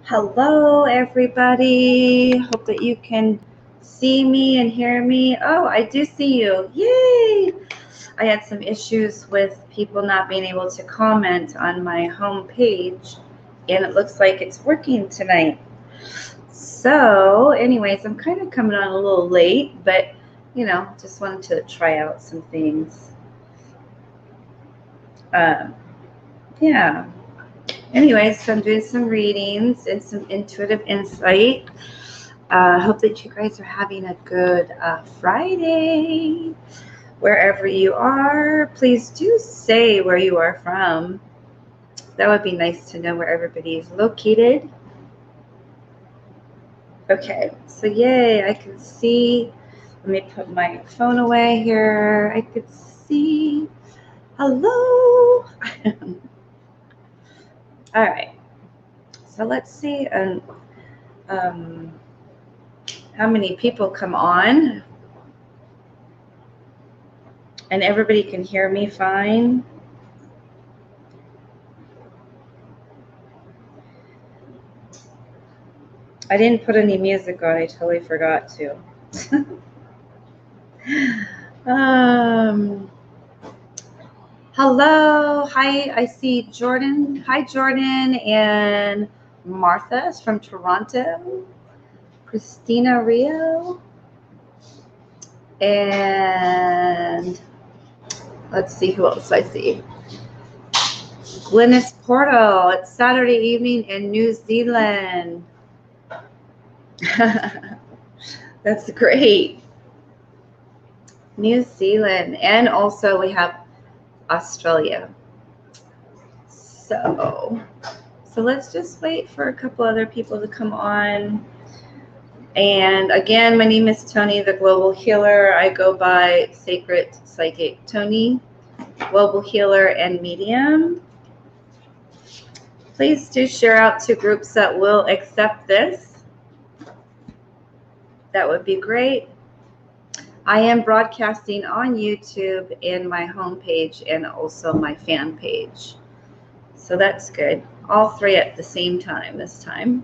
Hello, everybody. Hope that you can see me and hear me. Oh, I do see you. Yay! I had some issues with people not being able to comment on my home page, and it looks like it's working tonight. So, anyways, I'm kind of coming on a little late, but just wanted to try out some things. Yeah. Anyways, so I'm doing some readings and some intuitive insight. Hope that you guys are having a good Friday. Wherever you are, please do say where you are from. That would be nice to know where everybody is located. Okay, so yay, I can see. Let me put my phone away here. I could see. Hello. All right. So let's see how many people come on. And everybody can hear me fine. I didn't put any music on. I totally forgot to. Hello. Hi, I see Jordan. Hi, Jordan and Martha is from Toronto. Christina Rio. And let's see who else I see. Glynis Portal. It's Saturday evening in New Zealand. That's great. New Zealand. And also we have Australia. So let's just wait for a couple other people to come on. And again, my name is Toni, the Global Healer. I go by Sacred Psychic Toni, Global Healer and Medium. Please do share out to groups that will accept this. That would be great. I am broadcasting on YouTube and my homepage and also my fan page. So that's good. All three at the same time this time.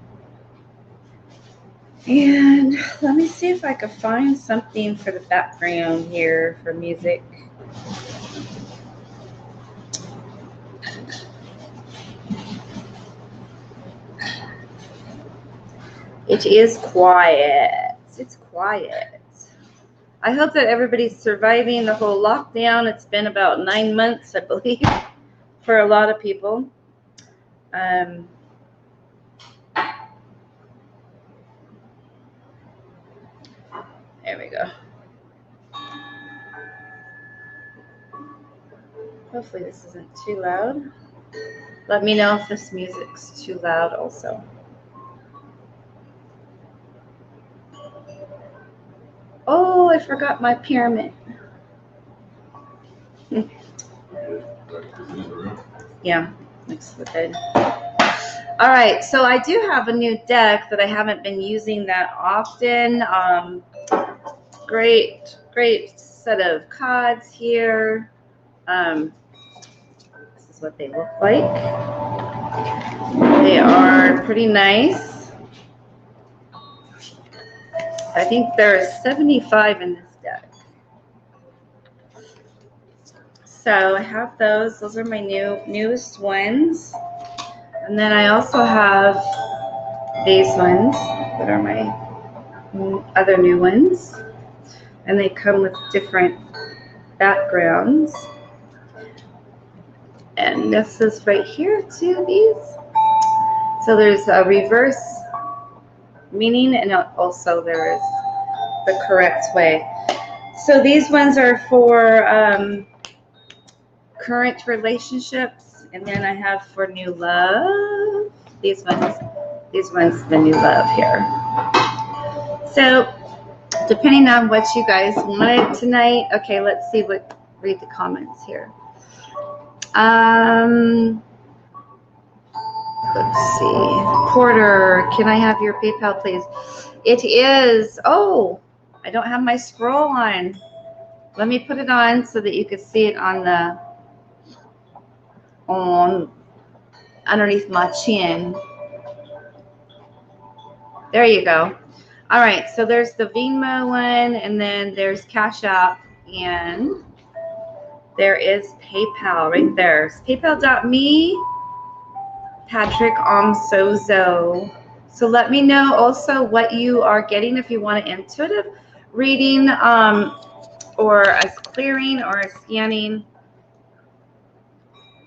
And let me see if I can find something for the background here for music. It is quiet. It's quiet. I hope that everybody's surviving the whole lockdown. It's been about 9 months, I believe, for a lot of people. There we go. Hopefully this isn't too loud. Let me know if this music's too loud also. Oh, I forgot my pyramid. Yeah, next to the bed. All right, so I do have a new deck that I haven't been using that often. Great set of cards here. This is what they look like. They are pretty nice. I think there's 75 in this deck. So I have those. Those are my newest ones. And then I also have these ones that are my other new ones. And they come with different backgrounds. And this is right here too, these. So there's a reverse meaning and also there's the correct way. So these ones are for current relationships, and then I have for new love. These ones, the new love here. So depending on what you guys wanted tonight. Okay, let's see read the comments here. Let's see. Porter, can I have your PayPal, please? It is. Oh, I don't have my scroll on. Let me put it on so that you can see it on underneath my chin. There you go. All right, so there's the Venmo one, and then there's Cash App, and there is PayPal right there. It's PayPal.me, Patrick Omsozo. So let me know also what you are getting if you want an intuitive reading or a clearing or a scanning.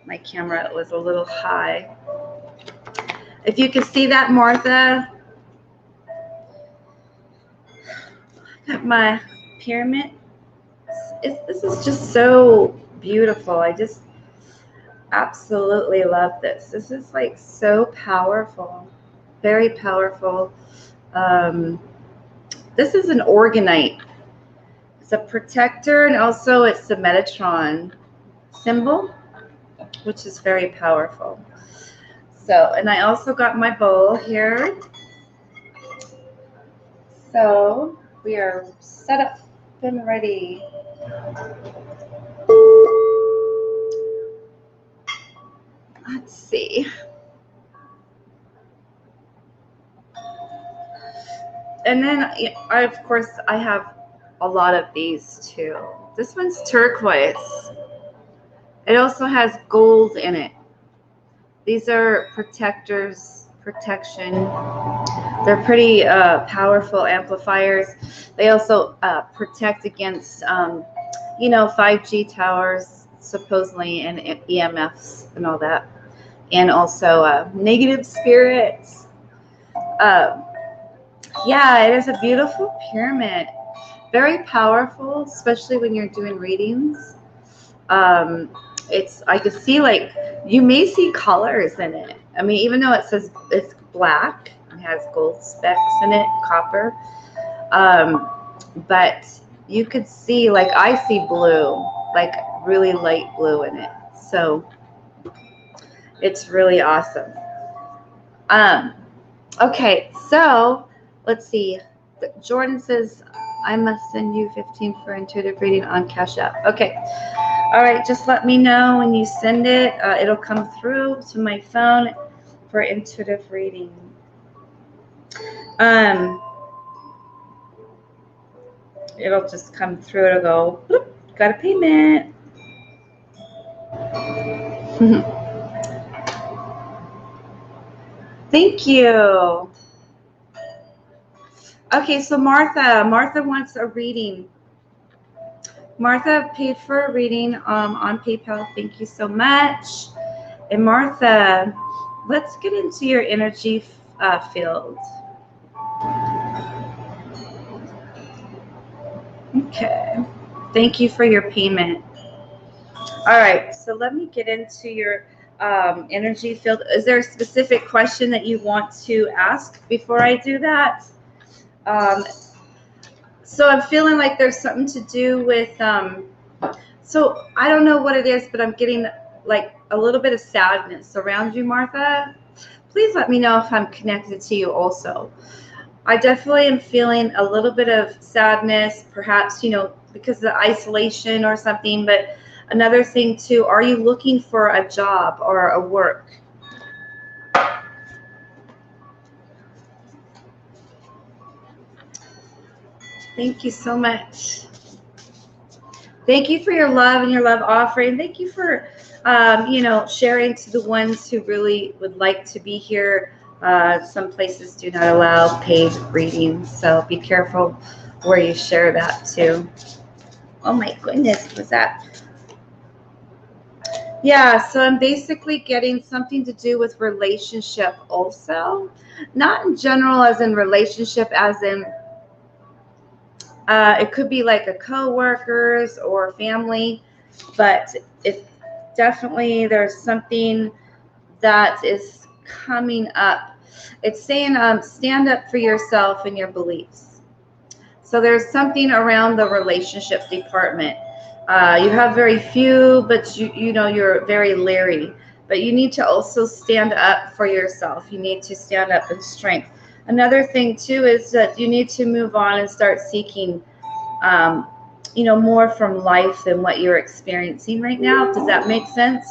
My camera was a little high. If you can see that, Martha, got my pyramid. This is just so beautiful. I just absolutely love this. This is like so powerful, very powerful. This is an organite. It's a protector, and also it's the Metatron symbol, which is very powerful. So, and I also got my bowl here. So we are set up and ready. Let's see. And then of course I have a lot of these too. This one's turquoise. It also has gold in it. These are protectors, protection. They're pretty powerful amplifiers. They also protect against, 5G towers, supposedly, and EMFs and all that. And also negative spirits. Yeah, it is a beautiful pyramid. Very powerful, especially when you're doing readings. I could see, like, you may see colors in it. I mean, even though it says it's black, it has gold specks in it, copper. But you could see, like, I see blue, like really light blue in it. So it's really awesome. Okay, so let's see. Jordan says, I must send you 15 for intuitive reading on Cash App. Okay. All right, just let me know when you send it. It'll come through to my phone for intuitive reading. It'll just come through. It'll go, bloop, got a payment. Thank you. Okay, so Martha wants a reading. Martha paid for a reading on PayPal. Thank you so much. And Martha, let's get into your energy field. Okay. Thank you for your payment. All right. So let me get into your energy field. Is there a specific question that you want to ask before I do that? So I'm feeling like there's something to do with, so I don't know what it is, but I'm getting like a little bit of sadness around you, Martha. Please let me know if I'm connected to you also. I definitely am feeling a little bit of sadness, perhaps, because of the isolation or something. But another thing too, are you looking for a job or a work? Thank you so much. Thank you for your love and your love offering. Thank you for, sharing to the ones who really would like to be here. Some places do not allow paid readings, so be careful where you share that too. Oh my goodness, what's that? Yeah, so I'm basically getting something to do with relationship also. Not in general as in relationship, as in it could be like a co-workers or family, but it definitely there's something that is coming up. It's saying stand up for yourself and your beliefs. So there's something around the relationship department. You have very few, but you're very leery. But you need to also stand up for yourself. You need to stand up in strength. Another thing too is that you need to move on and start seeking, more from life than what you're experiencing right now. Does that make sense?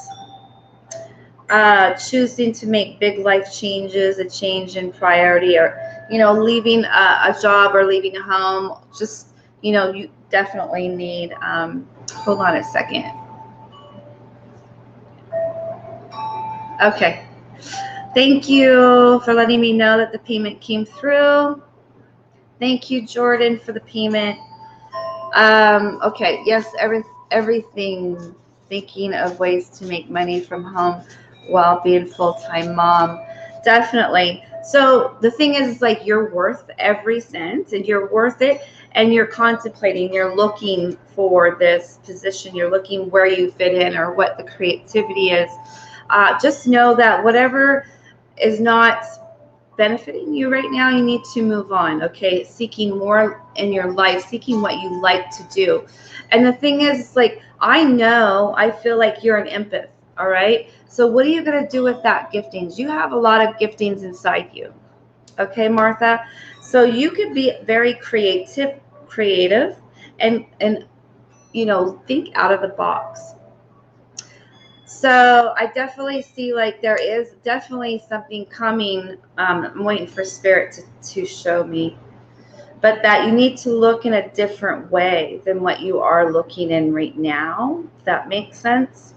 choosing to make big life changes, a change in priority, or leaving a job or leaving a home. Just you definitely need. Hold on a second. Okay. Thank you for letting me know that the payment came through. Thank you, Jordan, for the payment. Okay. Yes. Everything. Thinking of ways to make money from home while being full-time mom. Definitely. So the thing is, like, you're worth every cent, and you're worth it, and you're contemplating, you're looking for this position, you're looking where you fit in or what the creativity is. Just know that whatever is not benefiting you right now, you need to move on. Okay, seeking more in your life, seeking what you like to do. And the thing is, like, I feel like you're an empath. All right, so what are you going to do with that giftings? You have a lot of giftings inside you. Okay, Martha, so you could be very creative, and think out of the box. So I definitely see, like, there is definitely something coming. I'm waiting for Spirit to show me, but that you need to look in a different way than what you are looking in right now. If that makes sense.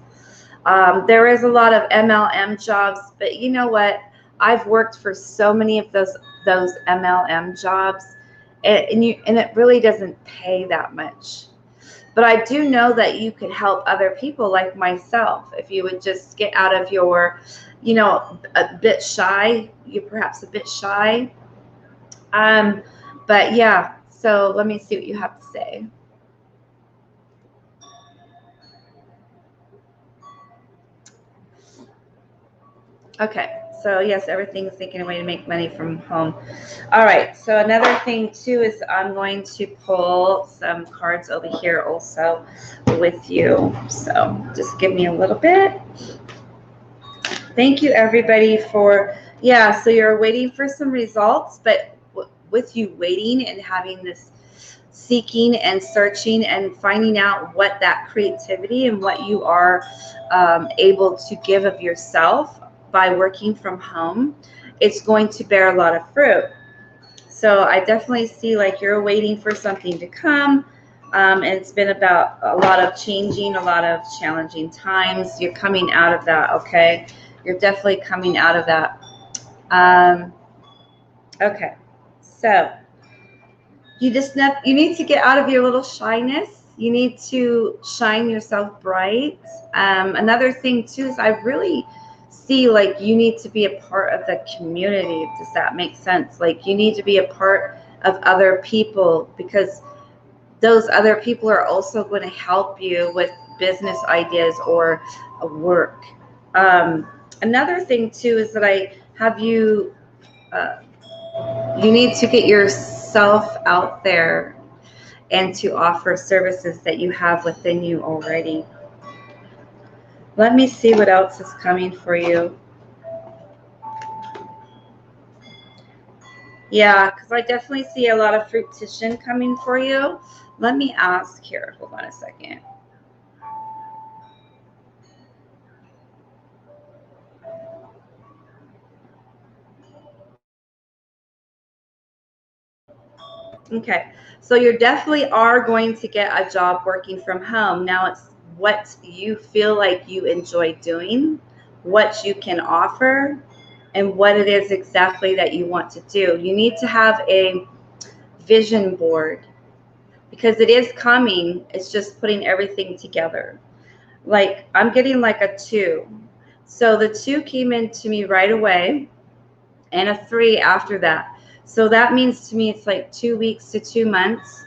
There is a lot of MLM jobs, but you know what? I've worked for so many of those MLM jobs, and it really doesn't pay that much. But I do know that you could help other people like myself if you would just get out of your, a bit shy. You're perhaps a bit shy. But yeah, so let me see what you have to say. Okay, so yes, everything's thinking a way to make money from home. All right, so another thing too is I'm going to pull some cards over here also with you. So just give me a little bit. Thank you, everybody, for, yeah, so you're waiting for some results, but with you waiting and having this seeking and searching and finding out what that creativity and what you are able to give of yourself by working from home, it's going to bear a lot of fruit. So I definitely see, like, you're waiting for something to come. And it's been about a lot of changing, a lot of challenging times. You're coming out of that, okay? You're definitely coming out of that. Okay, so you need to get out of your little shyness. You need to shine yourself bright. Another thing too is I really see, like, you need to be a part of the community. Does that make sense? Like, you need to be a part of other people, because those other people are also going to help you with business ideas or work. Another thing too is that I have you, you need to get yourself out there and to offer services that you have within you already. Let me see what else is coming for you. Yeah, because I definitely see a lot of fruition coming for you. Let me ask here. Hold on a second. Okay, so you definitely are going to get a job working from home. Now it's what you feel like you enjoy doing, what you can offer, and what it is exactly that you want to do. You need to have a vision board, because it is coming. It's just putting everything together. Like, I'm getting like a 2. So the 2 came into me right away, and a 3 after that. So that means to me it's like 2 weeks to 2 months,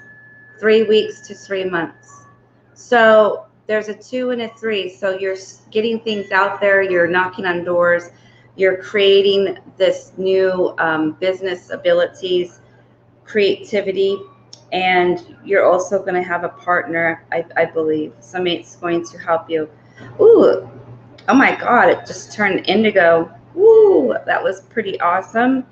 3 weeks to 3 months. So there's a 2 and a 3. So you're getting things out there, you're knocking on doors, you're creating this new business abilities, creativity, and you're also going to have a partner, I believe. Somebody's going to help you. Ooh, oh my God, it just turned indigo. Ooh, that was pretty awesome.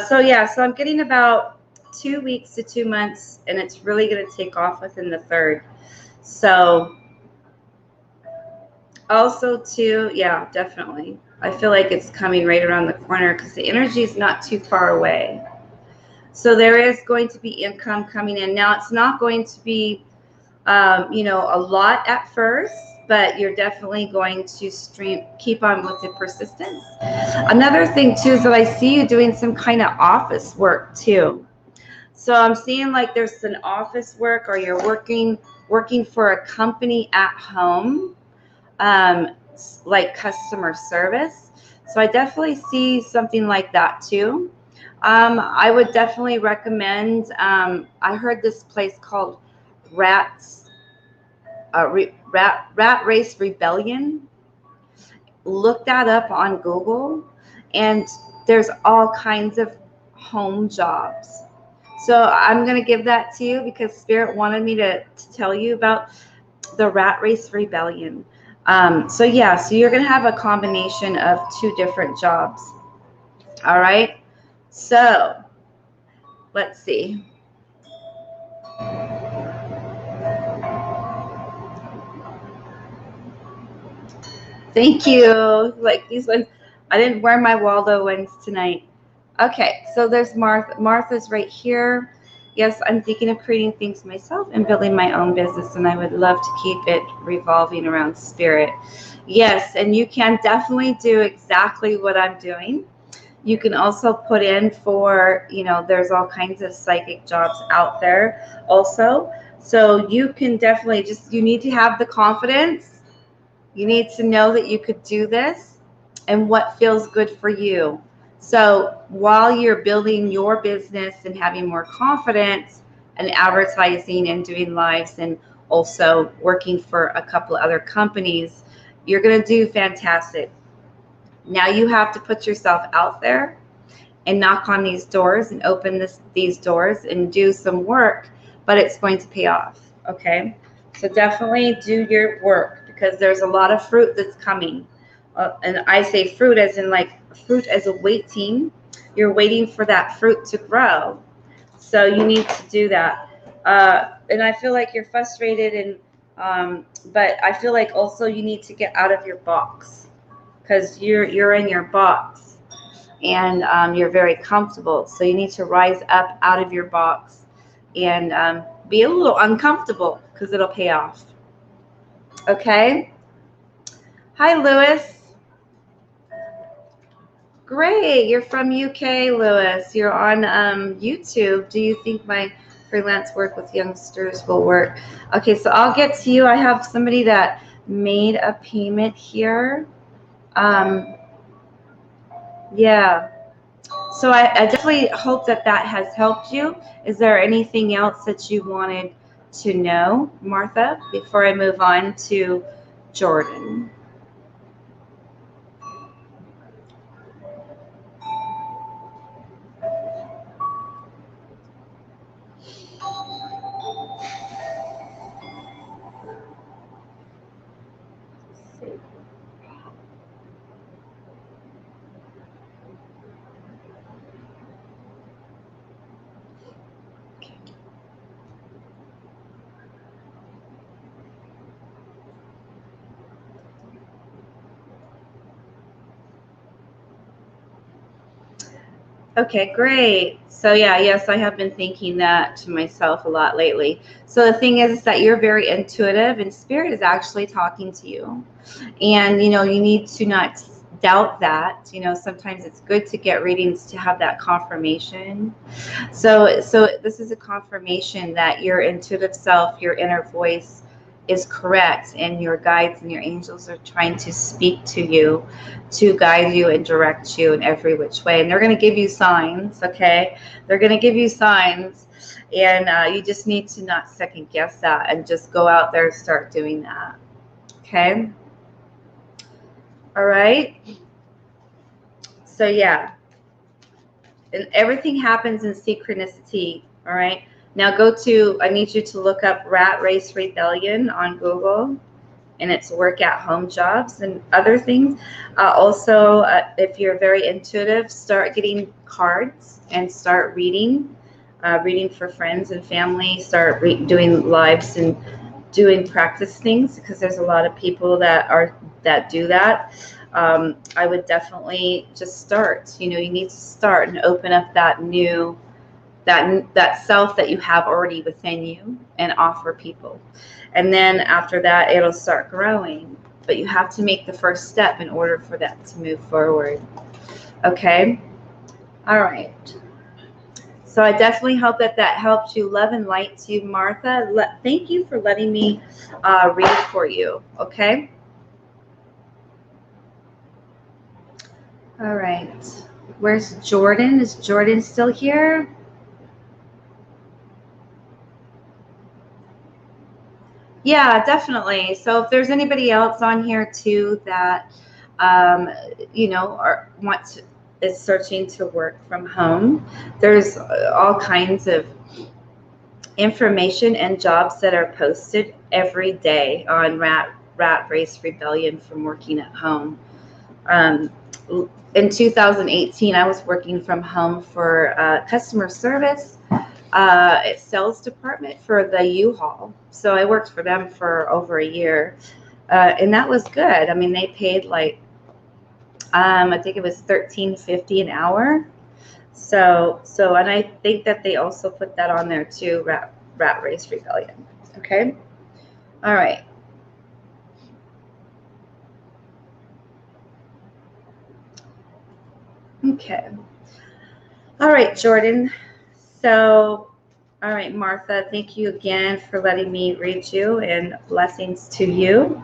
So yeah, so I'm getting about 2 weeks to 2 months, and it's really going to take off within the 3rd. So Also, too, yeah, definitely. I feel like it's coming right around the corner because the energy is not too far away. So there is going to be income coming in. Now, it's not going to be, a lot at first, but you're definitely going to keep on with the persistence. Another thing, too, is that I see you doing some kind of office work, too. So I'm seeing like there's an office work, or you're working for a company at home, um, like customer service. So I definitely see something like that too. I would definitely recommend. I heard this place called Rats, Rat Race Rebellion. Look that up on Google, and there's all kinds of home jobs. So I'm going to give that to you because Spirit wanted me to tell you about the Rat Race Rebellion. So yeah, so you're going to have a combination of two different jobs. All right. So let's see. Thank you. Like these ones, I didn't wear my Waldo ones tonight. Okay, so there's Martha. Martha's right here. Yes, I'm thinking of creating things myself and building my own business, and I would love to keep it revolving around spirit. Yes, and you can definitely do exactly what I'm doing. You can also put in for, there's all kinds of psychic jobs out there also. So you can definitely you need to have the confidence. You need to know that you could do this and what feels good for you. So while you're building your business and having more confidence and advertising and doing lives and also working for a couple of other companies, you're going to do fantastic. Now you have to put yourself out there and knock on these doors and open these doors and do some work, but it's going to pay off. Okay. So definitely do your work because there's a lot of fruit that's coming. And I say fruit as in like fruit as a waiting. You're waiting for that fruit to grow. So you need to do that. And I feel like you're frustrated, but I feel like also you need to get out of your box because you're in your box and you're very comfortable. So you need to rise up out of your box and be a little uncomfortable because it'll pay off. Okay. Hi, Lewis. Great. You're from UK, Lewis. You're on YouTube. Do you think my freelance work with youngsters will work? Okay, so I'll get to you. I have somebody that made a payment here. Yeah. So I definitely hope that has helped you. Is there anything else that you wanted to know, Martha, before I move on to Jordan? Okay, great. So yeah, yes, I have been thinking that to myself a lot lately. So the thing is that you're very intuitive and spirit is actually talking to you. And you need to not doubt that. Sometimes it's good to get readings to have that confirmation. So this is a confirmation that your intuitive self, your inner voice is correct, and your guides and your angels are trying to speak to you, to guide you and direct you in every which way. And they're going to give you signs, okay? They're going to give you signs, and you just need to not second guess that and just go out there and start doing that, okay? All right? So yeah, and everything happens in synchronicity, all right? Now I need you to look up Rat Race Rebellion on Google, and it's work at home jobs and other things. Also, if you're very intuitive, start getting cards and start reading for friends and family. Start doing lives and doing practice things, because there's a lot of people that do that. I would definitely just start. You need to start and open up that new that self that you have already within you and offer people. And then after that, it'll start growing. But you have to make the first step in order for that to move forward. Okay? All right. So I definitely hope that helps you. Love and light to you, Martha. Thank you for letting me read for you. Okay? All right. Where's Jordan? Is Jordan still here? Yeah, definitely. So if there's anybody else on here too that is searching to work from home, there's all kinds of information and jobs that are posted every day on Rat Race Rebellion from working at home. In 2018, I was working from home for customer service sales department for the U-Haul. So I worked for them for over a year, and that was good. I mean, they paid like I think it was $13.50 an hour. So and I think that they also put that on there too, Rat Race Rebellion. Okay. All right. Okay. All right, Jordan. So, all right, Martha, thank you again for letting me read you, and blessings to you.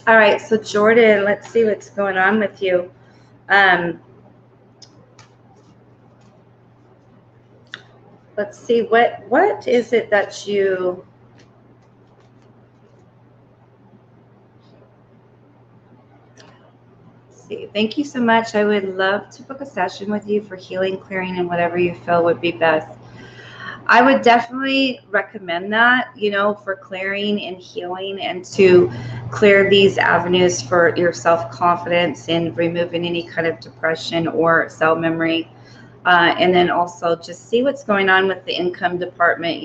All right, so Jordan, let's see what's going on with you. Let's see, what is it that you... See, thank you so much. I would love to book a session with you for healing, clearing, and whatever you feel would be best. I would definitely recommend that, for clearing and healing, and to clear these avenues for your self-confidence and removing any kind of depression or cell memory. And then also just see what's going on with the income department,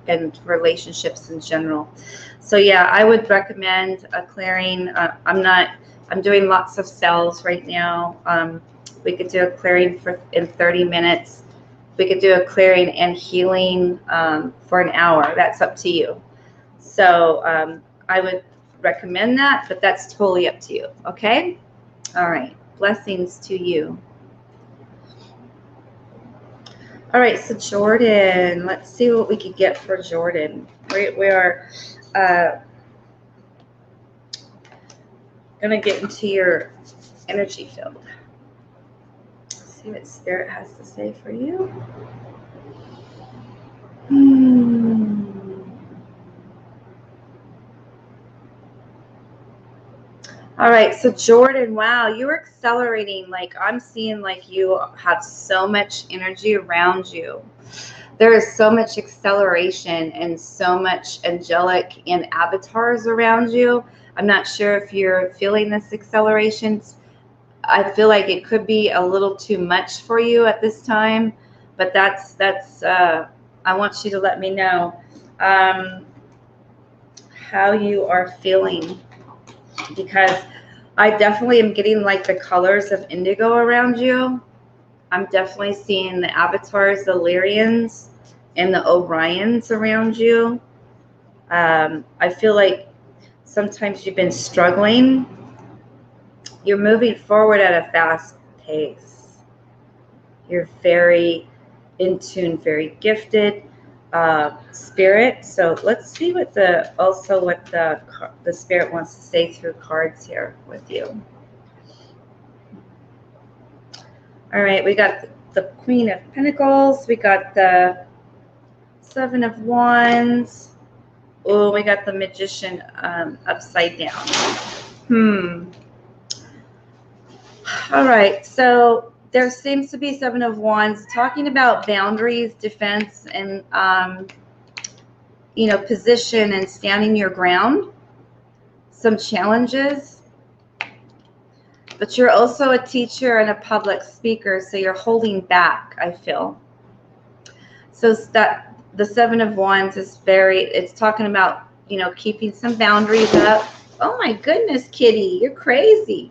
and relationships in general. So yeah, I would recommend a clearing. I'm doing lots of cells right now. We could do a clearing in 30 minutes. We could do a clearing and healing for an hour. That's up to you. So I would recommend that, but that's totally up to you. Okay? All right. Blessings to you. All right, so Jordan, let's see what we could get for Jordan. We are going to get into your energy field. See what Spirit has to say for you. All right, so Jordan, wow, you're accelerating. Like, I'm seeing like you have so much energy around you. There is so much acceleration and so much angelic and avatars around you. I'm not sure if you're feeling this acceleration. I feel like it could be a little too much for you at this time, but that's I want you to let me know how you are feeling, because I definitely am getting like the colors of indigo around you. I'm definitely seeing the avatars, the Lyrians, and the Orions around you. I feel like sometimes you've been struggling. You're moving forward at a fast pace. You're very in tune, very gifted spirit. So let's see what the spirit wants to say through cards here with you. All right, we got the Queen of Pentacles. We got the Seven of Wands. Oh, we got the Magician upside down. All right, so there seems to be Seven of Wands talking about boundaries, defense, and position and standing your ground. Some challenges, but you're also a teacher and a public speaker, so you're holding back, I feel. So the Seven of Wands is it's talking about, keeping some boundaries up. Oh my goodness, Kitty, you're crazy.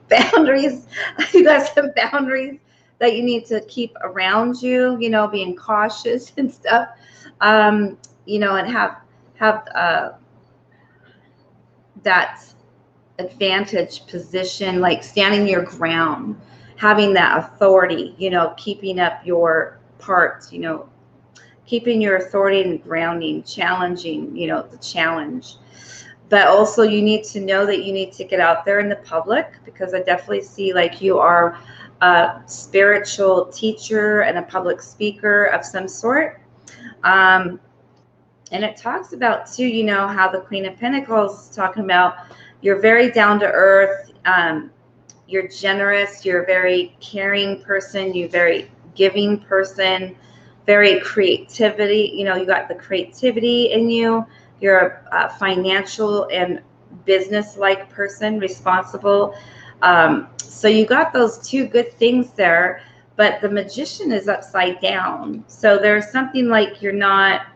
Boundaries. You got some boundaries that you need to keep around you, being cautious and stuff. And have that advantage position, like standing your ground, having that authority, keeping up your parts, keeping your authority and grounding, challenging, the challenge. But also you need to know that you need to get out there in the public, because I definitely see like you are a spiritual teacher and a public speaker of some sort. And it talks about too, how the Queen of Pentacles is talking about you're very down to earth. You're generous. You're a very caring person. You're a very giving person. Very creativity. You got the creativity in you. You're a financial and business-like person, responsible. So you got those two good things there. But the Magician is upside down. So there's something like you're not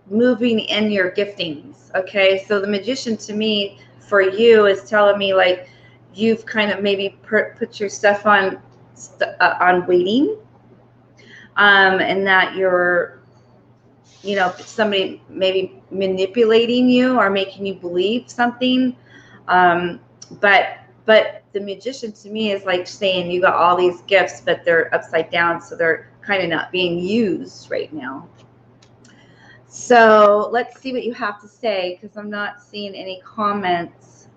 moving in your giftings. Okay, so the Magician to me for you is telling me like you've kind of maybe put your stuff on waiting, and that you're somebody maybe manipulating you or making you believe something, but the Magician to me is like saying you got all these gifts, but they're upside down, so they're kind of not being used right now. So let's see what you have to say, because I'm not seeing any comments.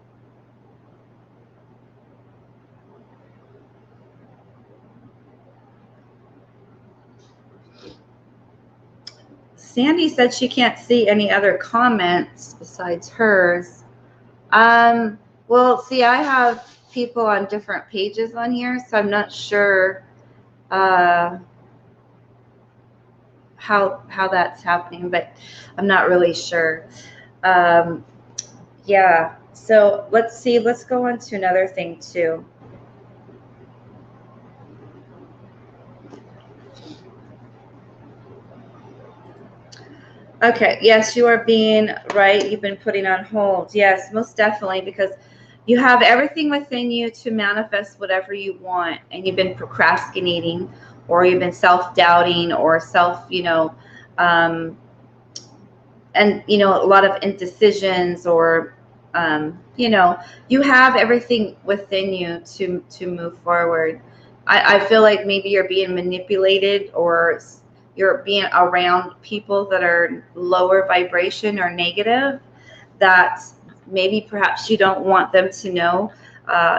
Sandy said she can't see any other comments besides hers. Well, see, I have people on different pages on here, so I'm not sure how that's happening, but I'm not really sure. Yeah, so let's see. Let's go on to another thing too. Okay, yes, you are being right. You've been putting on hold. Yes, most definitely, because you have everything within you to manifest whatever you want, and you've been procrastinating, or you've been self-doubting, or and a lot of indecisions, or you have everything within you to move forward. I feel like maybe you're being manipulated, or you're being around people that are lower vibration or negative, that maybe perhaps you don't want them to know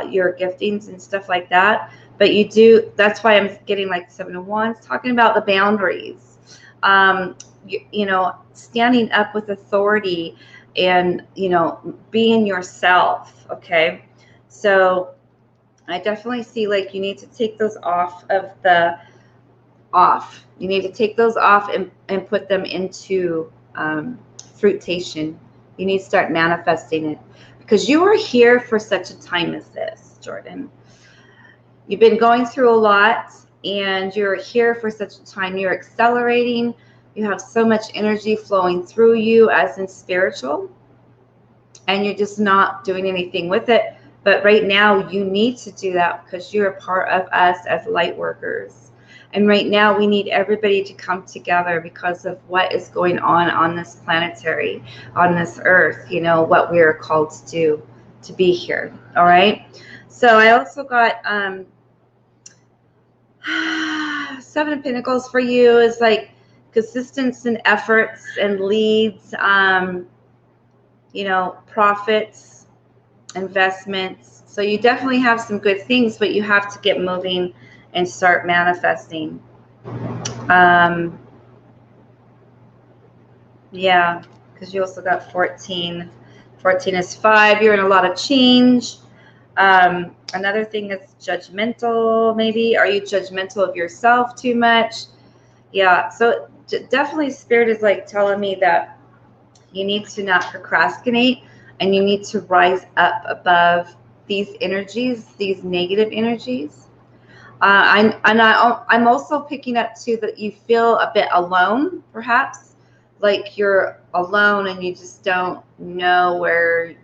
your giftings and stuff like that, but you do. That's why I'm getting like Seven of Wands, talking about the boundaries, standing up with authority, and being yourself. Okay, so I definitely see like you need to take those you need to take those off and put them into fruitation. You need to start manifesting it, because you are here for such a time as this, Jordan. You've been going through a lot, and you're here for such a time. You're accelerating. You have so much energy flowing through you, as in spiritual, and you're just not doing anything with it. But right now you need to do that, because you're a part of us as light workers. And right now we need everybody to come together because of what is going on this planetary, on this earth, what we are called to do, to be here. All right. So I also got Seven of Pentacles for you is like consistency and efforts and leads, profits, investments. So you definitely have some good things, but you have to get moving and start manifesting. Yeah, because you also got 14. 14 is 5. You're in a lot of change. Another thing is judgmental, maybe. Are you judgmental of yourself too much? Yeah, so definitely Spirit is like telling me that you need to not procrastinate, and you need to rise up above these energies, these negative energies. I'm also picking up too that you feel a bit alone, perhaps, like you're alone and you just don't know where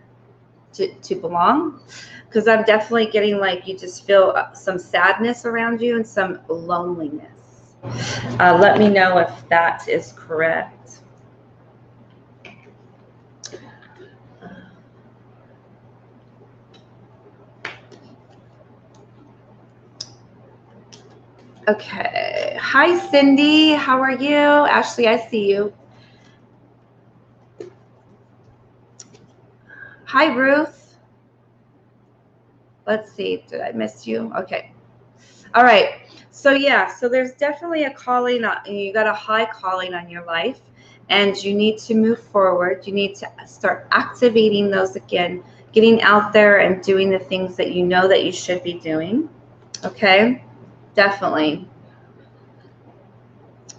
to belong. Because I'm definitely getting like you just feel some sadness around you and some loneliness. Let me know if that is correct. Okay. Hi, Cindy. How are you? Ashley, I see you. Hi, Ruth. Let's see. Did I miss you? Okay. All right. So yeah, so there's definitely a calling. You got a high calling on your life, and you need to move forward. You need to start activating those again, getting out there and doing the things that you know that you should be doing. Okay. Definitely.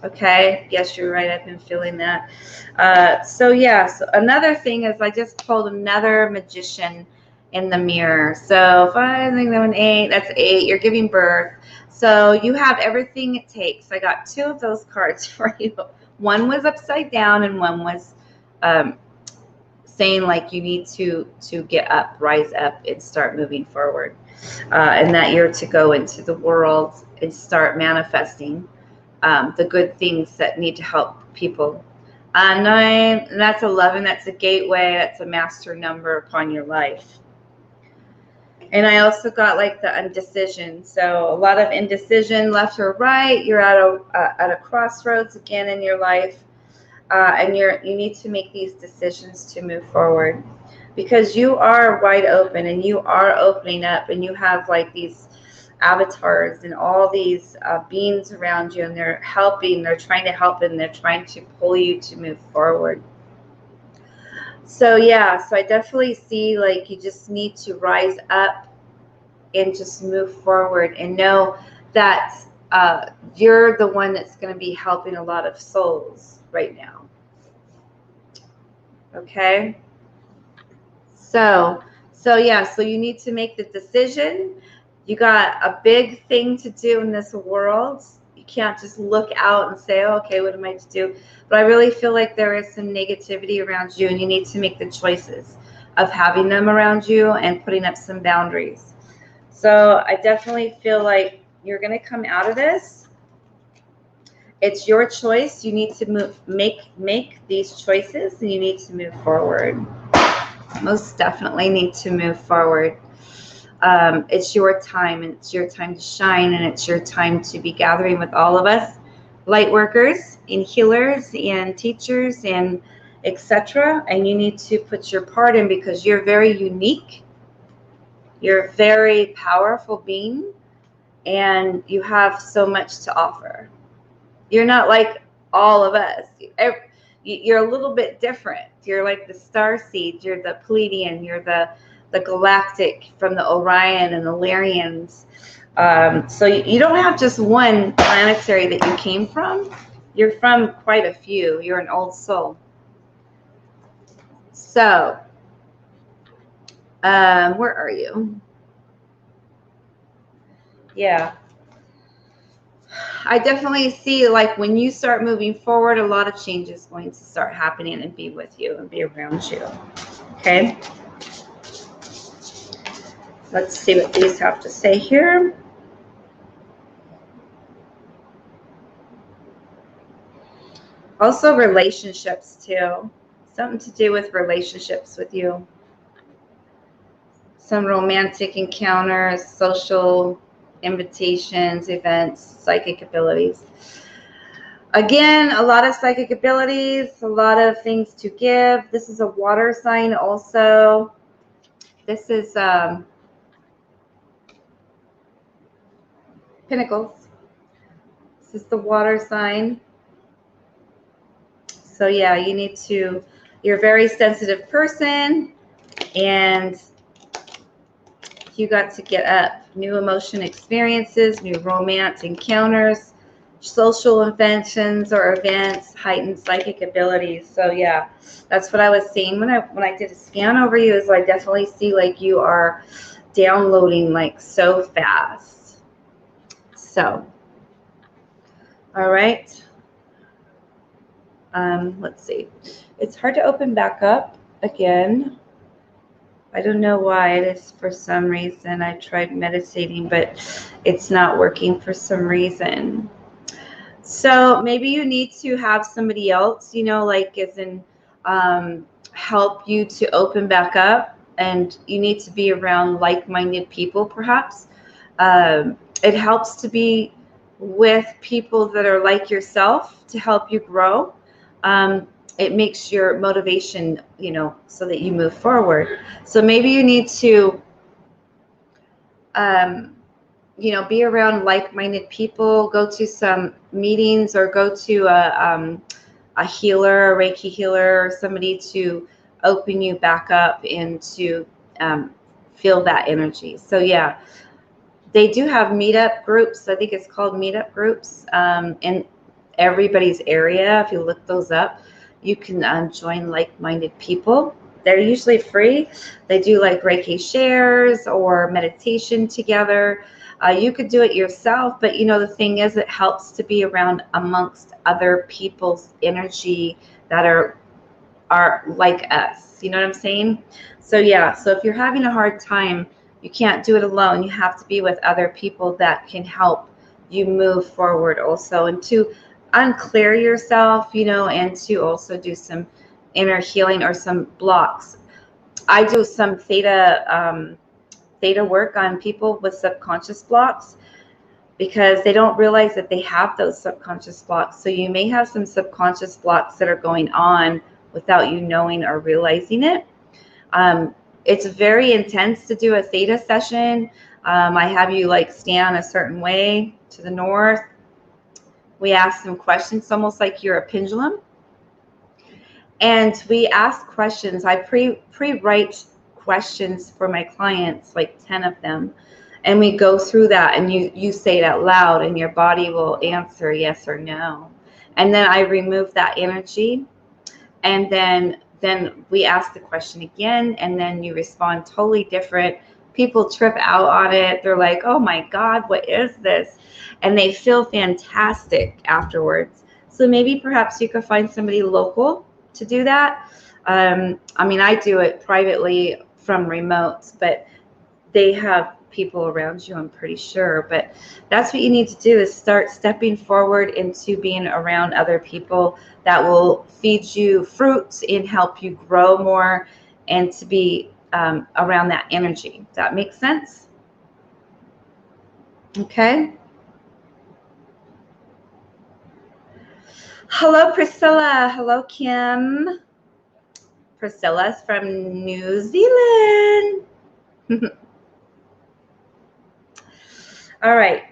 Okay. Yes, you're right. I've been feeling that. So another thing is I just pulled another magician in the mirror. So 5, 6, 7, 8. That's 8. You're giving birth. So you have everything it takes. I got 2 of those cards for you. One was upside down, and one was saying like you need to get up, rise up, and start moving forward. And that you're to go into the world and start manifesting the good things that need to help people. 9, that's 11. That's a gateway. That's a master number upon your life. And I also got like the indecision. So a lot of indecision, left or right. You're at a crossroads again in your life, and you need to make these decisions to move forward, because you are wide open and you are opening up, and you have like these avatars and all these beings around you, and they're helping. They're trying to help, and they're trying to pull you to move forward. So yeah, so I definitely see like you just need to rise up and just move forward and know that you're the one that's going to be helping a lot of souls right now. Okay. So you need to make the decision. You got a big thing to do in this world. You can't just look out and say, oh, okay, what am I to do? But I really feel like there is some negativity around you, and you need to make the choices of having them around you and putting up some boundaries. So I definitely feel like you're going to come out of this. It's your choice. You need to make these choices, and you need to move forward. Most definitely need to move forward. It's your time, and it's your time to shine, and it's your time to be gathering with all of us, light workers and healers and teachers and etc. And you need to put your part in, because you're very unique. You're a very powerful being, and you have so much to offer. You're not like all of us. You're a little bit different. You're like the star seeds. You're the Pleiadian. You're the galactic from the Orion and the Lyrians. So you don't have just one planetary that you came from. You're from quite a few. You're an old soul. So, where are you? Yeah. I definitely see like when you start moving forward, a lot of change is going to start happening and be with you and be around you. Okay. Let's see what these have to say here. Also relationships too. Something to do with relationships with you. Some romantic encounters, social invitations, events, psychic abilities. Again, a lot of psychic abilities, a lot of things to give. This is a water sign also. This is Pentacles. This is the water sign. So yeah, you're a very sensitive person, and you got to get up. New emotion experiences, new romance encounters, social inventions or events, heightened psychic abilities. So yeah, that's what I was seeing when I did a scan over you. Is I definitely see like you are downloading like so fast. So, all right. Let's see. It's hard to open back up again. I don't know why it is for some reason. I tried meditating, but it's not working for some reason. So maybe you need to have somebody else, like as in help you to open back up, and you need to be around like-minded people, perhaps. It helps to be with people that are like yourself to help you grow. It makes your motivation, so that you move forward. So maybe you need to, be around like-minded people, go to some meetings, or go to a healer, a Reiki healer, or somebody to open you back up and to feel that energy. So yeah, they do have meetup groups. I think it's called meetup groups in everybody's area. If you look those up, you can join like-minded people. They're usually free. They do like Reiki shares or meditation together. You could do it yourself, but the thing is, it helps to be around amongst other people's energy that are like us. You know what I'm saying? So yeah, so if you're having a hard time, you can't do it alone. You have to be with other people that can help you move forward also, and to unclear yourself, and to also do some inner healing or some blocks. I do some theta work on people with subconscious blocks, because they don't realize that they have those subconscious blocks. So you may have some subconscious blocks that are going on without you knowing or realizing it. It's very intense to do a theta session. I have you like stand a certain way to the north. We ask some questions, almost like you're a pendulum. And we ask questions. I pre-write questions for my clients, like 10 of them. And we go through that, and you say it out loud, and your body will answer yes or no. And then I remove that energy. And then we ask the question again, and then you respond totally different. People trip out on it. They're like, oh my God, what is this? And they feel fantastic afterwards. So maybe perhaps you could find somebody local to do that. I do it privately from remote, but they have people around you, I'm pretty sure. But that's what you need to do, is start stepping forward into being around other people that will feed you fruits and help you grow more, and to be around that energy. Does that make sense? Okay. Hello, Priscilla. Hello, Kim. Priscilla's from New Zealand. All right.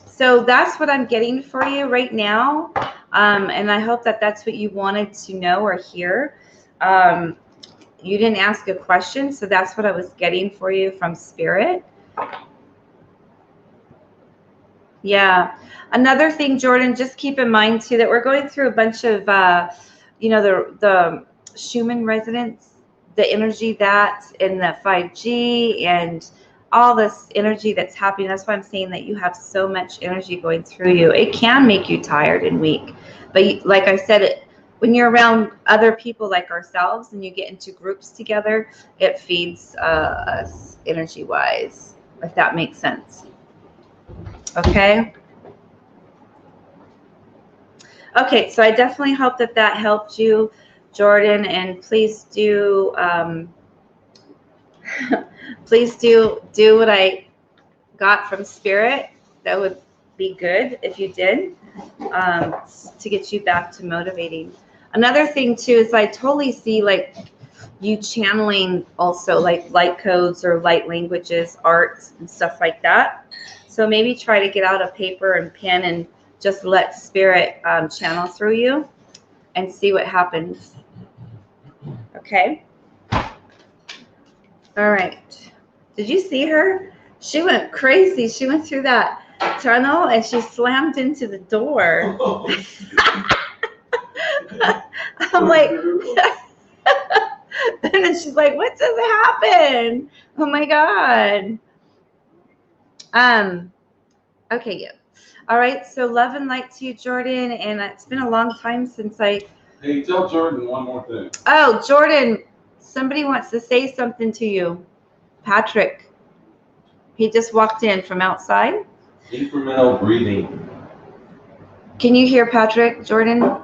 So that's what I'm getting for you right now. And I hope that that's what you wanted to know or hear. You didn't ask a question, so that's what I was getting for you from Spirit. Yeah. Another thing, Jordan, just keep in mind too, that we're going through a bunch of, the Schumann resonance, the energy that in the 5G and all this energy that's happening. That's why I'm saying that you have so much energy going through you. It can make you tired and weak. But like I said, when you're around other people like ourselves and you get into groups together, it feeds us energy-wise, if that makes sense. Okay. Okay, so I definitely hope that that helped you, Jordan, and please do please do what I got from Spirit. That would be good if you did, to get you back to motivating. Another thing too is I totally see like you channeling also like light codes or light languages, arts and stuff like that. So maybe try to get out a paper and pen and just let Spirit channel through you and see what happens. Okay. All right. Did you see her? She went crazy. She went through that tunnel and she slammed into the door. I'm like, and then she's like, what just happened? Oh my God. Okay, yeah. All right, so love and light to you, Jordan. And it's been a long time since I... Hey, tell Jordan one more thing. Oh, Jordan, somebody wants to say something to you. Patrick. He just walked in from outside. Incremental breathing. Can you hear Patrick, Jordan?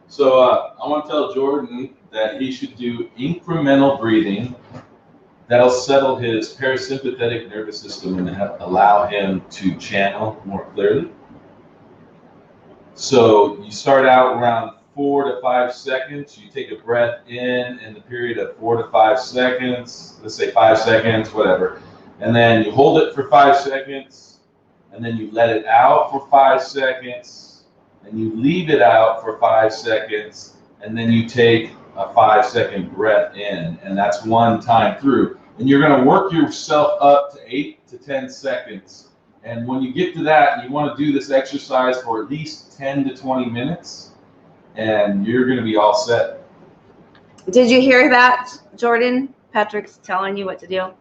So I want to tell Jordan that he should do incremental breathing. That'll settle his parasympathetic nervous system and allow him to channel more clearly. So you start out around 4 to 5 seconds. You take a breath in the period of 4 to 5 seconds. Let's say 5 seconds, whatever. And then you hold it for 5 seconds. And then you let it out for 5 seconds. And you leave it out for 5 seconds. And then you take a 5-second breath in. And that's one time through. And you're going to work yourself up to 8 to 10 seconds. And when you get to that, you want to do this exercise for at least 10 to 20 minutes, and you're going to be all set. Did you hear that, Jordan? Patrick's telling you what to do.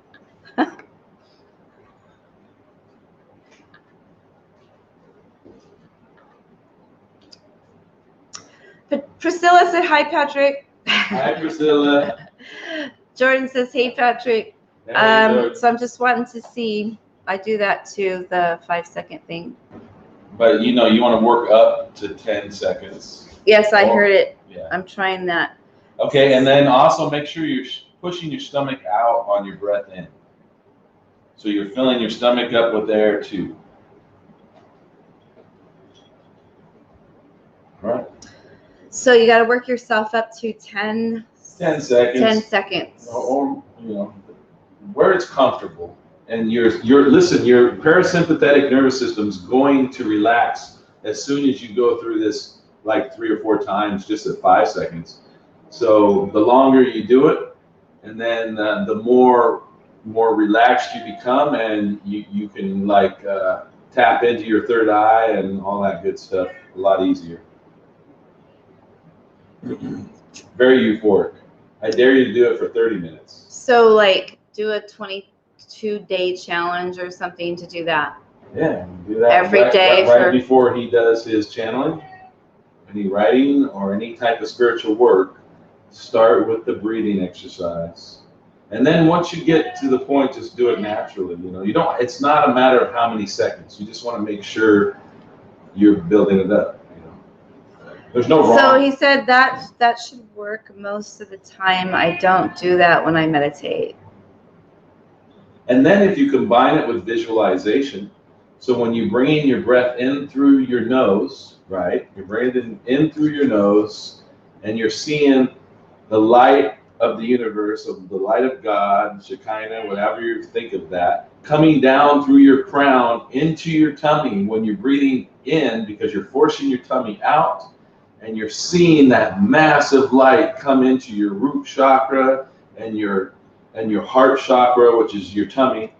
But Priscilla said hi, Patrick. Hi, Priscilla. Jordan says, hey, Patrick. So I'm just wanting to see. I do that too, the 5-second thing. But you want to work up to 10 seconds. Yes, I heard it. Yeah. I'm trying that. Okay, and then also make sure you're pushing your stomach out on your breath in. So you're filling your stomach up with air too. All right. So you got to work yourself up to 10 seconds. 10 seconds. Or where it's comfortable. And your parasympathetic nervous system is going to relax as soon as you go through this, like 3 or 4 times, just at 5 seconds. So the longer you do it, and then the more relaxed you become, and you can tap into your third eye and all that good stuff a lot easier. Very euphoric. I dare you to do it for 30 minutes. So do a 22-day challenge or something to do that. Yeah, do that every day right before he does his channeling, any writing or any type of spiritual work. Start with the breathing exercise, and then once you get to the point, just do it naturally. You don't. It's not a matter of how many seconds. You just want to make sure you're building it up. There's no wrong. So he said that should work most of the time. I don't do that when I meditate. And then if you combine it with visualization, so when you bring your breath in through your nose, right? You're breathing in through your nose, and you're seeing the light of the universe, of the light of God, Shekinah, whatever you think of that, coming down through your crown into your tummy when you're breathing in, because you're forcing your tummy out, and you're seeing that massive light come into your root chakra and your heart chakra, which is your tummy.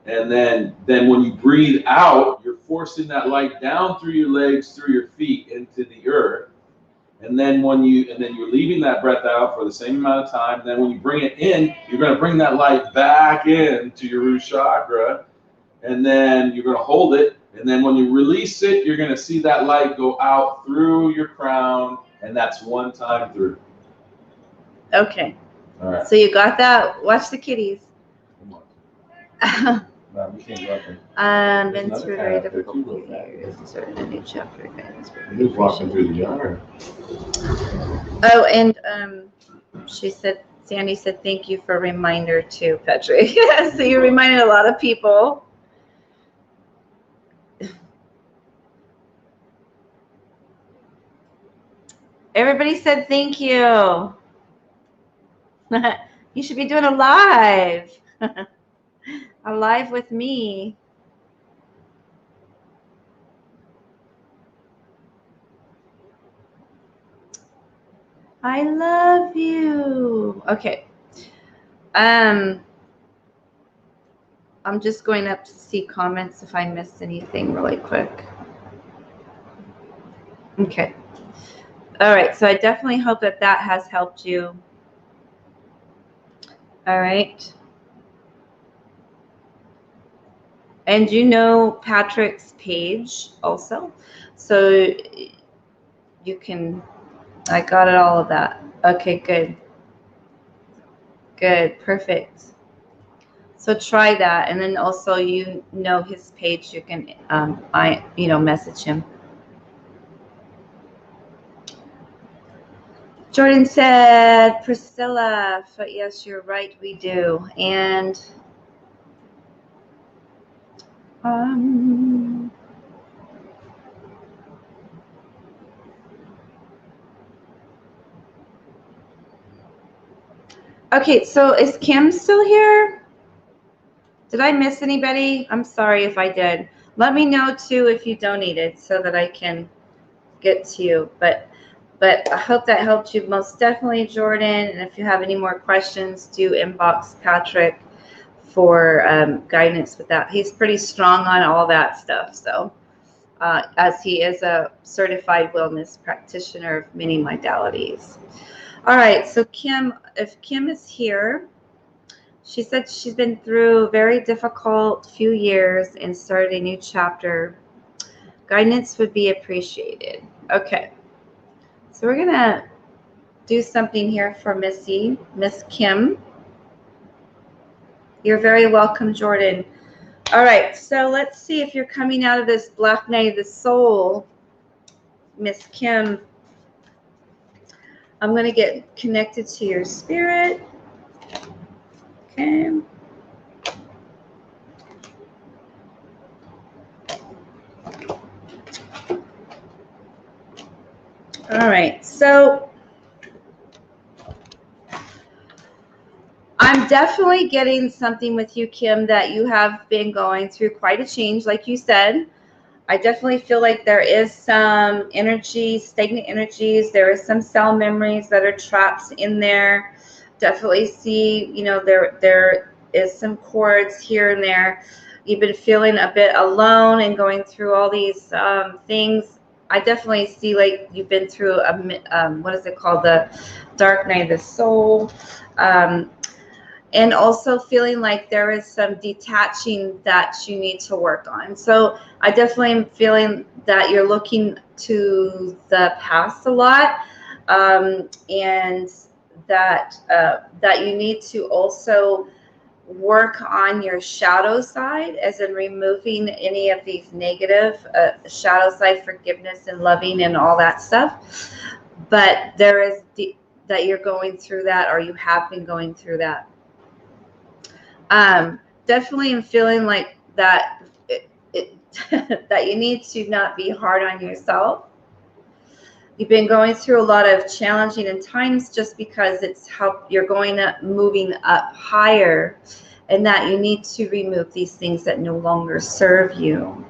And then when you breathe out, you're forcing that light down through your legs, through your feet, into the earth. And then you're leaving that breath out for the same amount of time. And then when you bring it in, you're going to bring that light back into your root chakra. And then you're going to hold it. And then when you release it, you're going to see that light go out through your crown. And that's one time through. Okay. All right. So you got that? Watch the kitties. Come on. No, we can't go up there. Been through a very difficult few years. Started a new chapter. He was walking through the yard. Oh, and Sandy said, thank you for a reminder too, Patrick. So you reminded a lot of people. Everybody said thank you. You should be doing a live. A live with me. I love you. Okay. I'm just going up to see comments if I missed anything really quick. Okay. All right. So I definitely hope that has helped you. All right. And you know Patrick's page also. So you can, I got it, all of that. Okay, good. Good, perfect. So try that. And then also, you know his page, you can, message him. Jordan said, Priscilla, but yes, you're right, we do. And okay, so is Kim still here? Did I miss anybody? I'm sorry if I did. Let me know too if you donated so that I can get to you. But I hope that helped you most definitely, Jordan. And if you have any more questions, do inbox Patrick for guidance with that. He's pretty strong on all that stuff. So as he is a certified wellness practitioner of many modalities. All right, so Kim, if Kim is here, she said she's been through a very difficult few years and started a new chapter. Guidance would be appreciated. Okay, so we're gonna do something here for Miss Kim. You're very welcome, Jordan. All right, so let's see if you're coming out of this Black Night of the Soul, Miss Kim. I'm gonna get connected to your spirit. Okay. All right, so I'm definitely getting something with you, Kim, that you have been going through quite a change, like you said. I definitely feel like there is some energy, stagnant energies. There is some cell memories that are trapped in there. Definitely see, there is some cords here and there. You've been feeling a bit alone and going through all these things. I definitely see like you've been through what is it called? The dark night of the soul. And also feeling like there is some detaching that you need to work on. So I definitely am feeling that you're looking to the past a lot, and that you need to also work on your shadow side, as in removing any of these negative shadow side, forgiveness and loving and all that stuff. But there is that you're going through that, or you have been going through that. Definitely am feeling like that that you need to not be hard on yourself. You've been going through a lot of challenging and times just because it's how you're moving up higher, and that you need to remove these things that no longer serve you.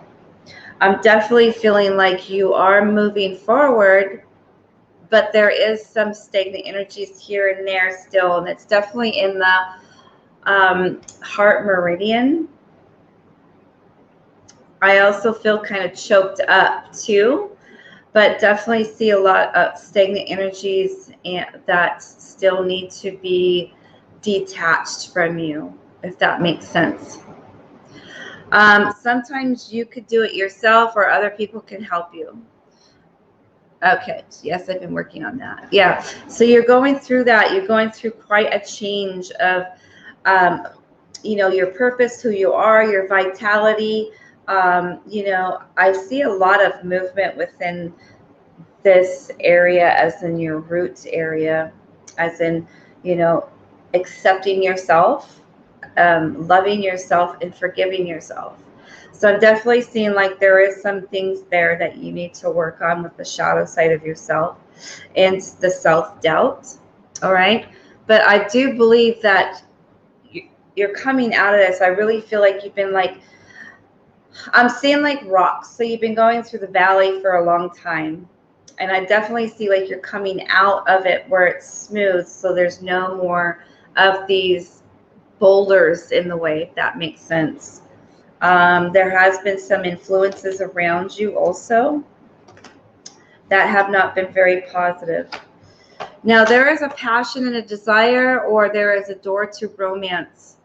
I'm definitely feeling like you are moving forward, but there is some stagnant energies here and there still, and it's definitely in the heart meridian. I also feel kind of choked up too, but definitely see a lot of stagnant energies and that still need to be detached from you, if that makes sense. Sometimes you could do it yourself, or other people can help you. Okay, yes, I've been working on that. Yeah, so you're going through that. You're going through quite a change of your purpose, who you are, your vitality. I see a lot of movement within this area, as in your roots area, as in, accepting yourself, loving yourself, and forgiving yourself. So I'm definitely seeing like there is some things there that you need to work on with the shadow side of yourself and the self-doubt. All right. But I do believe that you're coming out of this. I really feel like you've been like, I'm seeing like rocks. So you've been going through the valley for a long time. And I definitely see like you're coming out of it where it's smooth. So there's no more of these boulders in the way, if that makes sense. There has been some influences around you also that have not been very positive. Now there is a passion and a desire, or there is a door to romance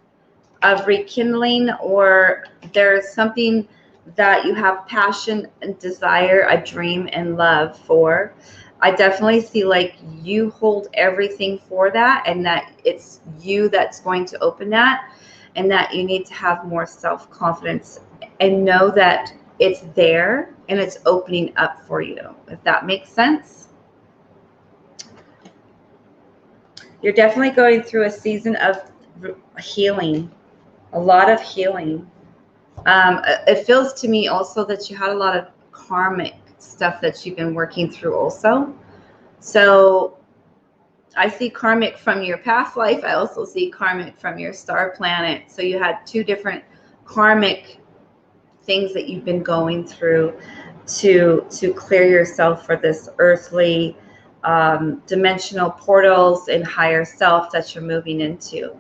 of rekindling, or there's something that you have passion and desire, a dream and love for. I definitely see like you hold everything for that, and that it's you that's going to open that, and that you need to have more self-confidence and know that it's there and it's opening up for you, if that makes sense. You're definitely going through a season of healing, a lot of healing. It feels to me also that you had a lot of karmic stuff that you've been working through also. So I see karmic from your past life. I also see karmic from your star planet. So you had two different karmic things that you've been going through to clear yourself for this earthly dimensional portals and higher self that you're moving into.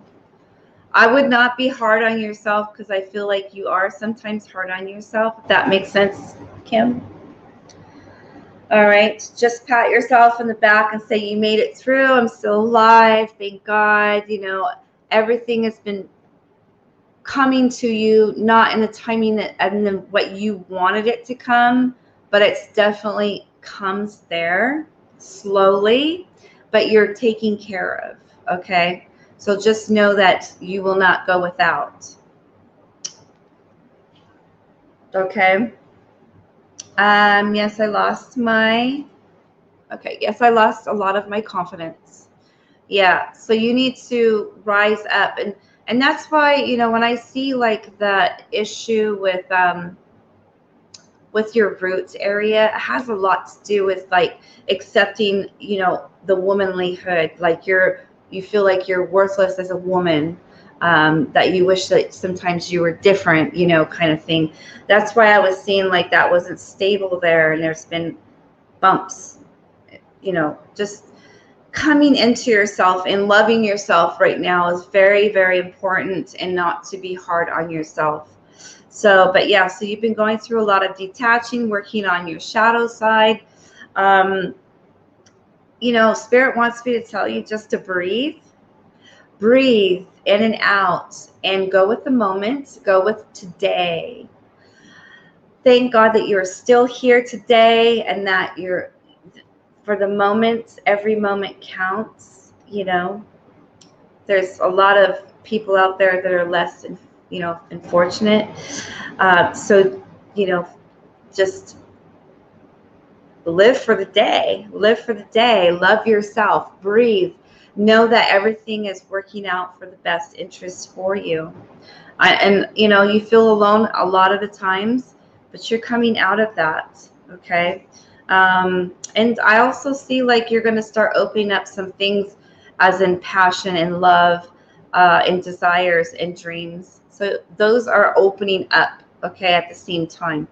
I would not be hard on yourself, because I feel like you are sometimes hard on yourself, if that makes sense, Kim. All right, just pat yourself in the back and say you made it through. I'm still alive, thank God. You know, everything has been coming to you, not in the timing that and what you wanted it to come, but it's definitely comes there slowly, but you're taken care of, okay? So just know that you will not go without. Okay. Yes, I lost my, okay, yes, I lost a lot of my confidence. Yeah, so you need to rise up, and that's why, you know, when I see like the issue with your roots area, it has a lot to do with like accepting, you know, the womanlyhood, like you feel like you're worthless as a woman, that you wish that sometimes you were different, you know, kind of thing. That's why I was seeing like that wasn't stable there, and there's been bumps, you know. Just coming into yourself and loving yourself right now is very, very important, and not to be hard on yourself. So, but yeah, so you've been going through a lot of detaching, working on your shadow side. Um, you know, Spirit wants me to tell you just to breathe, breathe in and out, and go with the moment, go with today. Thank God that you're still here today, and that you're, for the moment, every moment counts. You know, there's a lot of people out there that are less, you know, unfortunate. So, you know, just live for the day, live for the day, love yourself, breathe, know that everything is working out for the best interest for you. And, you know, you feel alone a lot of the times, but you're coming out of that, okay? And I also see like you're going to start opening up some things, as in passion and love, and desires and dreams. So those are opening up, okay, at the same time.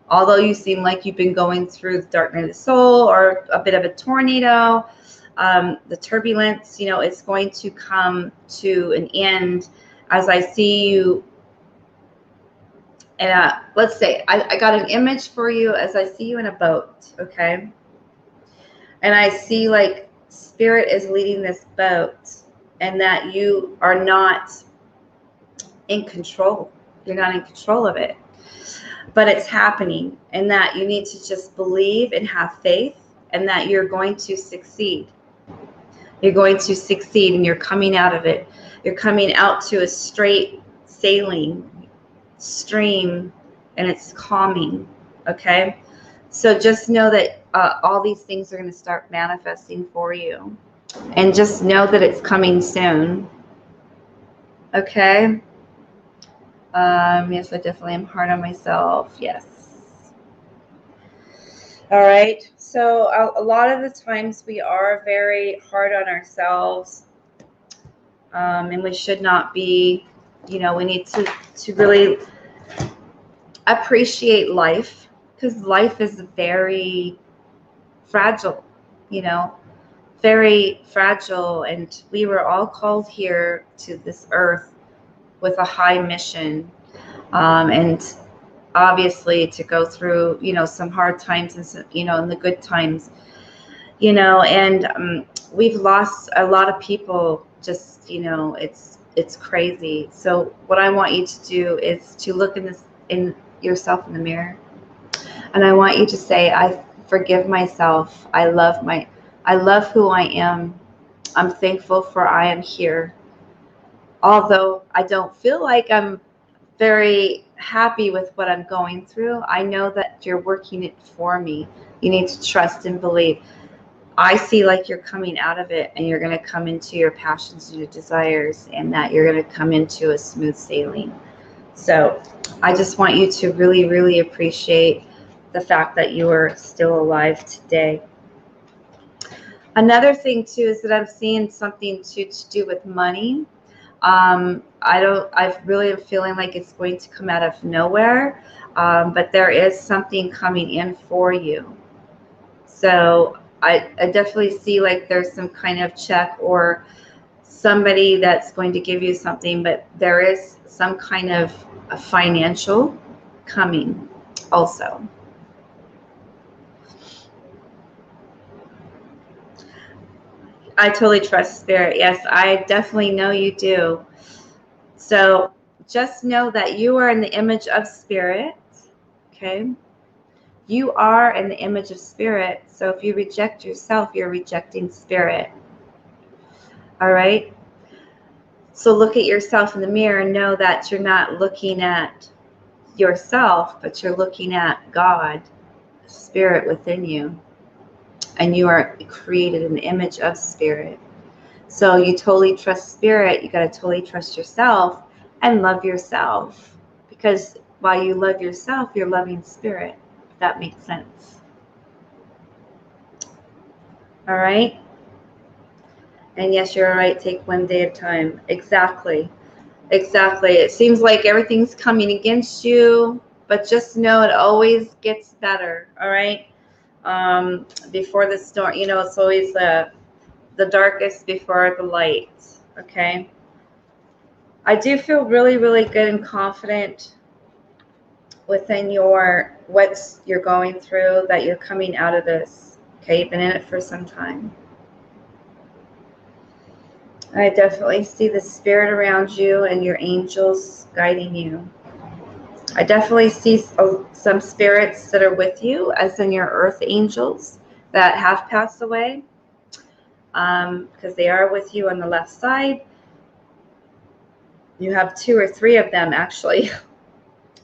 Although you seem like you've been going through the dark night of the soul, or a bit of a tornado, the turbulence, you know, it's going to come to an end, as I see you. And let's say I got an image for you, as I see you in a boat, okay? And I see like Spirit is leading this boat, and that you are not in control. You're not in control of it, but it's happening, and that you need to just believe and have faith, and that you're going to succeed. You're going to succeed, and you're coming out of it. You're coming out to a straight sailing stream, and it's calming, okay? So just know that all these things are going to start manifesting for you, and just know that it's coming soon, okay? Yes, I definitely am hard on myself. Yes. All right. So a lot of the times we are very hard on ourselves, and we should not be. You know, we need to really appreciate life, because life is very fragile, you know, very fragile. And we were all called here to this earth with a high mission, and obviously to go through, you know, some hard times, and some, you know, in the good times, you know. And we've lost a lot of people. Just, you know, it's crazy. So what I want you to do is to look in yourself in the mirror, and I want you to say, I forgive myself. I love who I am. I'm thankful for I am here. Although I don't feel like I'm very happy with what I'm going through, I know that you're working it for me. You need to trust and believe. I see like you're coming out of it, and you're going to come into your passions and your desires, and that you're going to come into a smooth sailing. So I just want you to really, really appreciate the fact that you are still alive today. Another thing too is that I'm seeing something to do with money. I really am feeling like it's going to come out of nowhere, but there is something coming in for you. So I definitely see like there's some kind of check or somebody that's going to give you something, but there is some kind of a financial coming also. I totally trust spirit. Yes, I definitely know you do. So just know that you are in the image of spirit. Okay. You are in the image of spirit. So if you reject yourself, you're rejecting spirit. All right. So look at yourself in the mirror and know that you're not looking at yourself, but you're looking at God, spirit within you. And you are created in the image of spirit. So you totally trust spirit. You got to totally trust yourself and love yourself. Because while you love yourself, you're loving spirit. If that makes sense. All right. And yes, you're all right. Take one day at a time. Exactly. Exactly. It seems like everything's coming against you, but just know it always gets better. All right. Before the storm, it's always the darkest before the light. Okay. I do feel really, really good and confident within what you're going through, that you're coming out of this. Okay. You've been in it for some time. I definitely see the spirit around you and your angels guiding you. I definitely see some spirits that are with you, as in your earth angels that have passed away, because they are with you on the left side. You have 2 or 3 of them actually.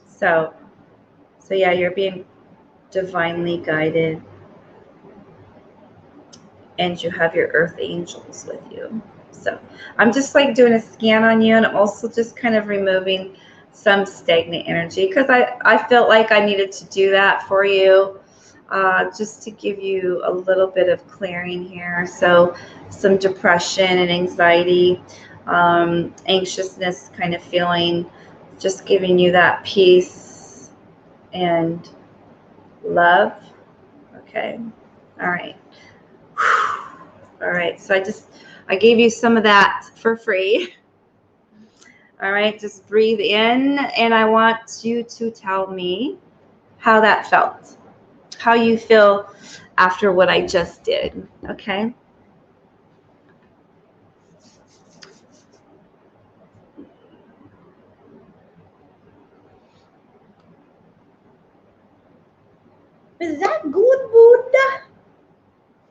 So yeah, you're being divinely guided, and you have your earth angels with you. So I'm just like doing a scan on you, and also just kind of removing some stagnant energy, because I felt like I needed to do that for you, just to give you a little bit of clearing here. So some depression and anxiety, anxiousness kind of feeling, just giving you that peace and love. Okay. All right. All right. So I gave you some of that for free. All right. Just breathe in, and I want you to tell me how that felt, how you feel after what I just did. Okay. Is that good,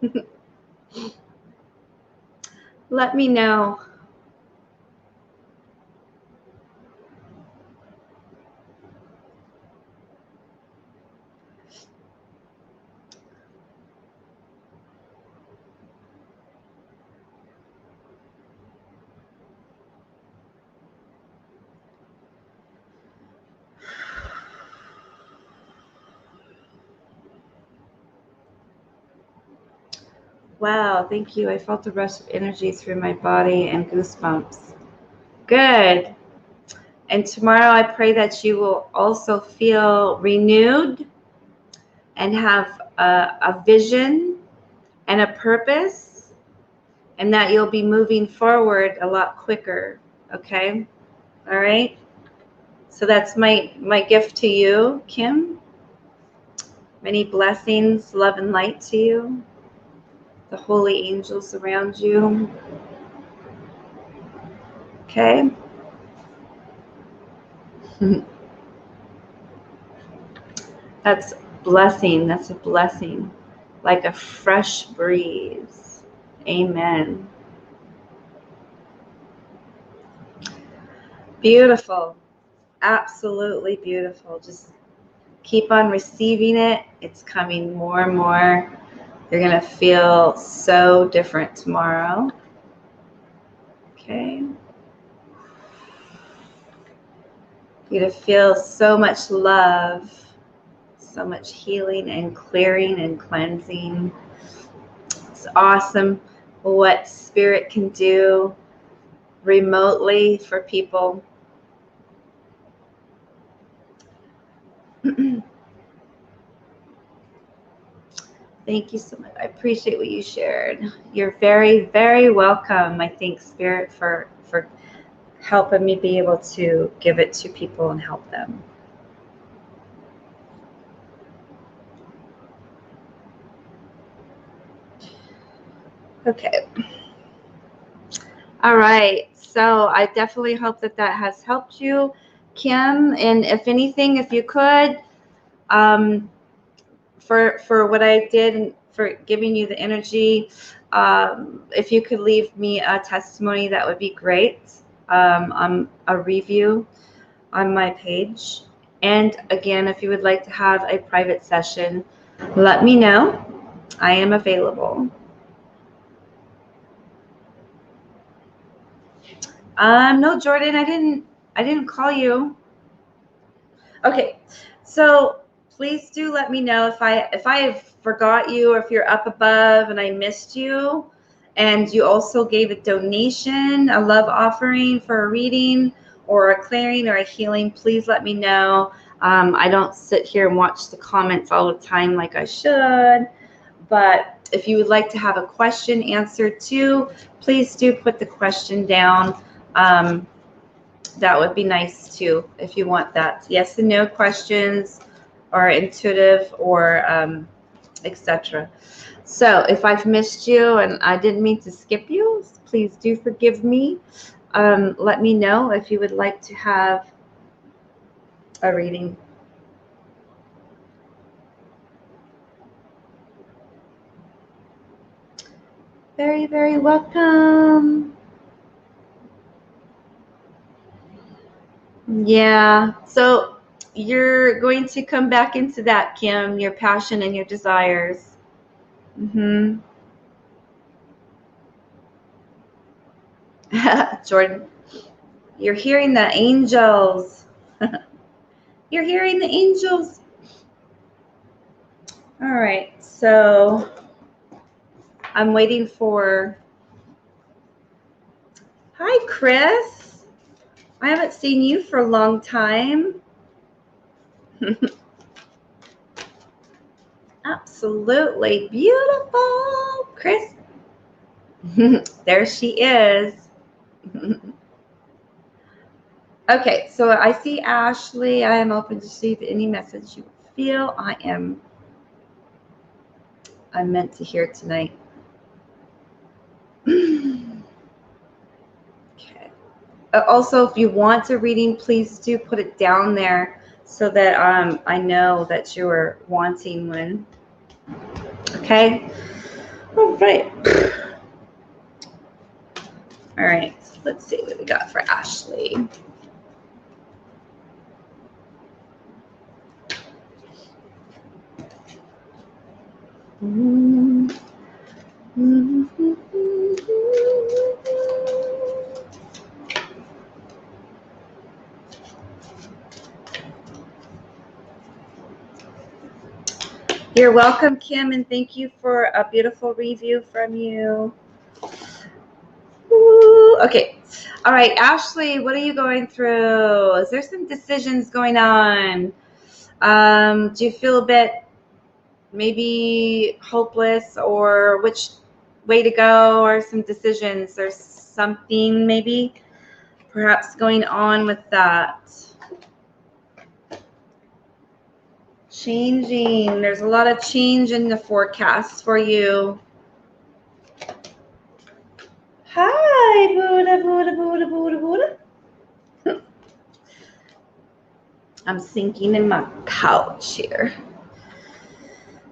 Buddha? Let me know. Wow, thank you. I felt the rush of energy through my body and goosebumps. Good. And tomorrow I pray that you will also feel renewed and have a vision and a purpose, and that you'll be moving forward a lot quicker. Okay? All right? So that's my gift to you, Kim. Many blessings, love and light to you. The holy angels around you. Okay. That's blessing. That's a blessing. Like a fresh breeze. Amen. Beautiful. Absolutely beautiful. Just keep on receiving it. It's coming more and more. You're going to feel so different tomorrow. Okay. You're going to feel so much love, so much healing and clearing and cleansing. It's awesome what Spirit can do remotely for people. Thank you so much. I appreciate what you shared. You're very, very welcome. I thank Spirit for helping me be able to give it to people and help them. Okay. All right. So I definitely hope that that has helped you, Kim. And if anything, if you could, for what I did and for giving you the energy, if you could leave me a testimony, that would be great. On a review on my page. And again, if you would like to have a private session, let me know. I am available. No, Jordan, I didn't call you. Okay, so please do let me know if I forgot you or if you're up above and I missed you, and you also gave a donation, a love offering for a reading or a clearing or a healing. Please let me know. I don't sit here and watch the comments all the time like I should, but if you would like to have a question answered too, please do put the question down. That would be nice too, if you want that. Yes and no questions or intuitive or etc. So if I've missed you and I didn't mean to skip you, please do forgive me. Let me know if you would like to have a reading. Very, very welcome. Yeah, so you're going to come back into that, Kim, your passion and your desires. Jordan, you're hearing the angels. You're hearing the angels. All right, so I'm waiting for... Hi, Chris. I haven't seen you for a long time. Absolutely beautiful, Chris. There she is. Okay, so I see Ashley. I am open to receive any message you feel I'm meant to hear tonight. Okay. Also, if you want a reading, please do put it down there so that I know that you are wanting one. Okay. All right. All right. Let's see what we got for Ashley. You're welcome, Kim, and thank you for a beautiful review from you. Ooh, okay. All right, Ashley, what are you going through? Is there some decisions going on? Do you feel a bit maybe hopeless, or which way to go, or some decisions? There's something maybe perhaps going on with that. Changing. There's a lot of change in the forecast for you. Hi, Buddha, Buddha, Buddha, Buddha, Buddha. I'm sinking in my couch here.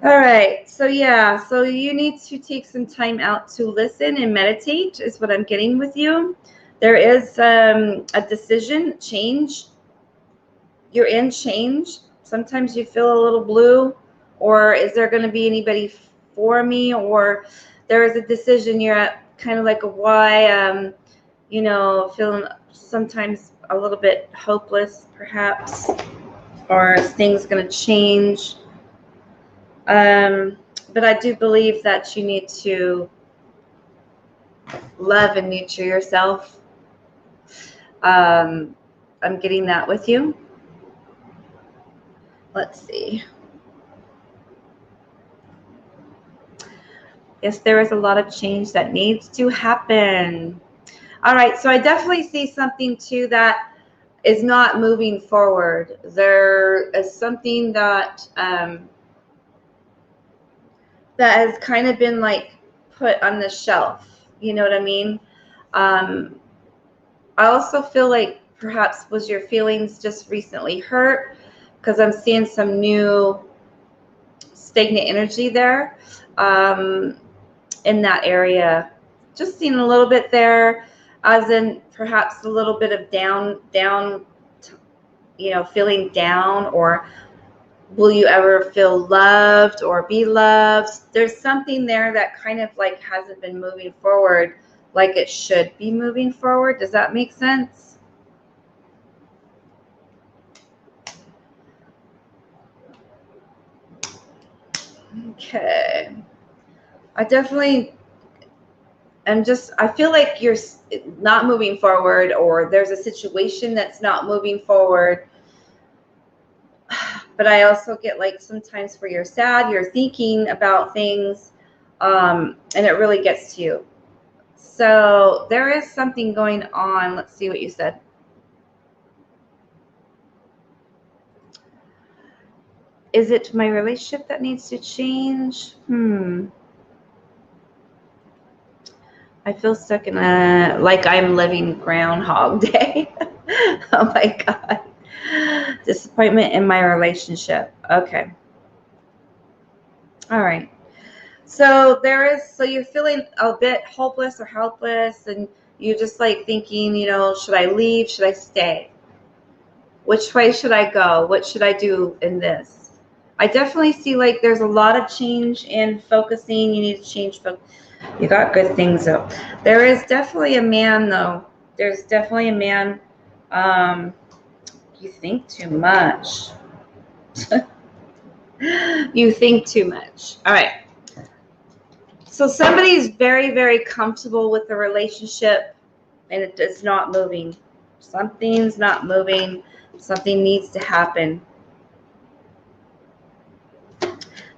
All right, so yeah, so you need to take some time out to listen and meditate is what I'm getting with you. There is a decision, change. You're in change. Sometimes you feel a little blue, or is there going to be anybody for me? Or there is a decision you're at, kind of like a why, feeling sometimes a little bit hopeless, perhaps, or is things going to change? But I do believe that you need to love and nurture yourself. I'm getting that with you. Let's see. Yes, there is a lot of change that needs to happen. All right, so I definitely see something too that is not moving forward. There is something that that has kind of been like put on the shelf. You know what I mean? I also feel like perhaps was your feelings just recently hurt, because I'm seeing some new stagnant energy there in that area. Just seeing a little bit there, as in perhaps a little bit of down, feeling down, or will you ever feel loved or be loved? There's something there that kind of like hasn't been moving forward like it should be moving forward. Does that make sense? Okay. I feel like you're not moving forward, or there's a situation that's not moving forward. But I also get like sometimes where you're sad, you're thinking about things, and it really gets to you. So there is something going on. Let's see what you said. Is it my relationship that needs to change? I feel stuck in like I'm living Groundhog Day. Oh my God. Disappointment in my relationship. Okay. All right. So you're feeling a bit hopeless or helpless, and you're just like thinking, should I leave? Should I stay? Which way should I go? What should I do in this? I definitely see like there's a lot of change in focusing. You need to change focus. You got good things though. There is definitely a man though. There's definitely a man. You think too much. You think too much. All right. So somebody's very, very comfortable with the relationship, and it is not moving. Something's not moving. Something needs to happen.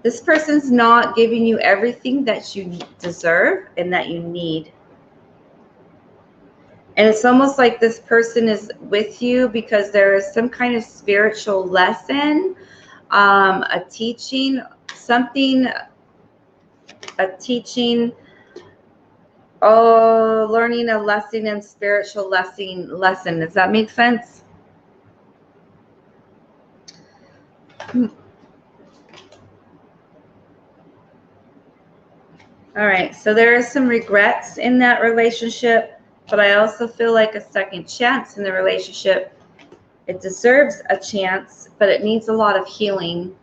This person's not giving you everything that you deserve and that you need. And it's almost like this person is with you because there is some kind of spiritual lesson, a teaching, learning a lesson and spiritual lesson. Does that make sense? All right, so there are some regrets in that relationship, but I also feel like a second chance in the relationship. It deserves a chance, but it needs a lot of healing.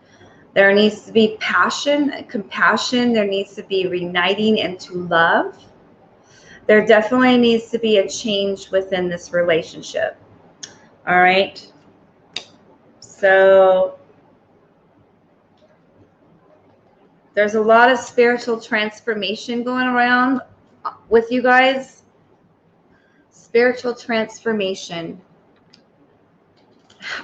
There needs to be passion, compassion. There needs to be reuniting into love. There definitely needs to be a change within this relationship. All right. So there's a lot of spiritual transformation going around with you guys. Spiritual transformation.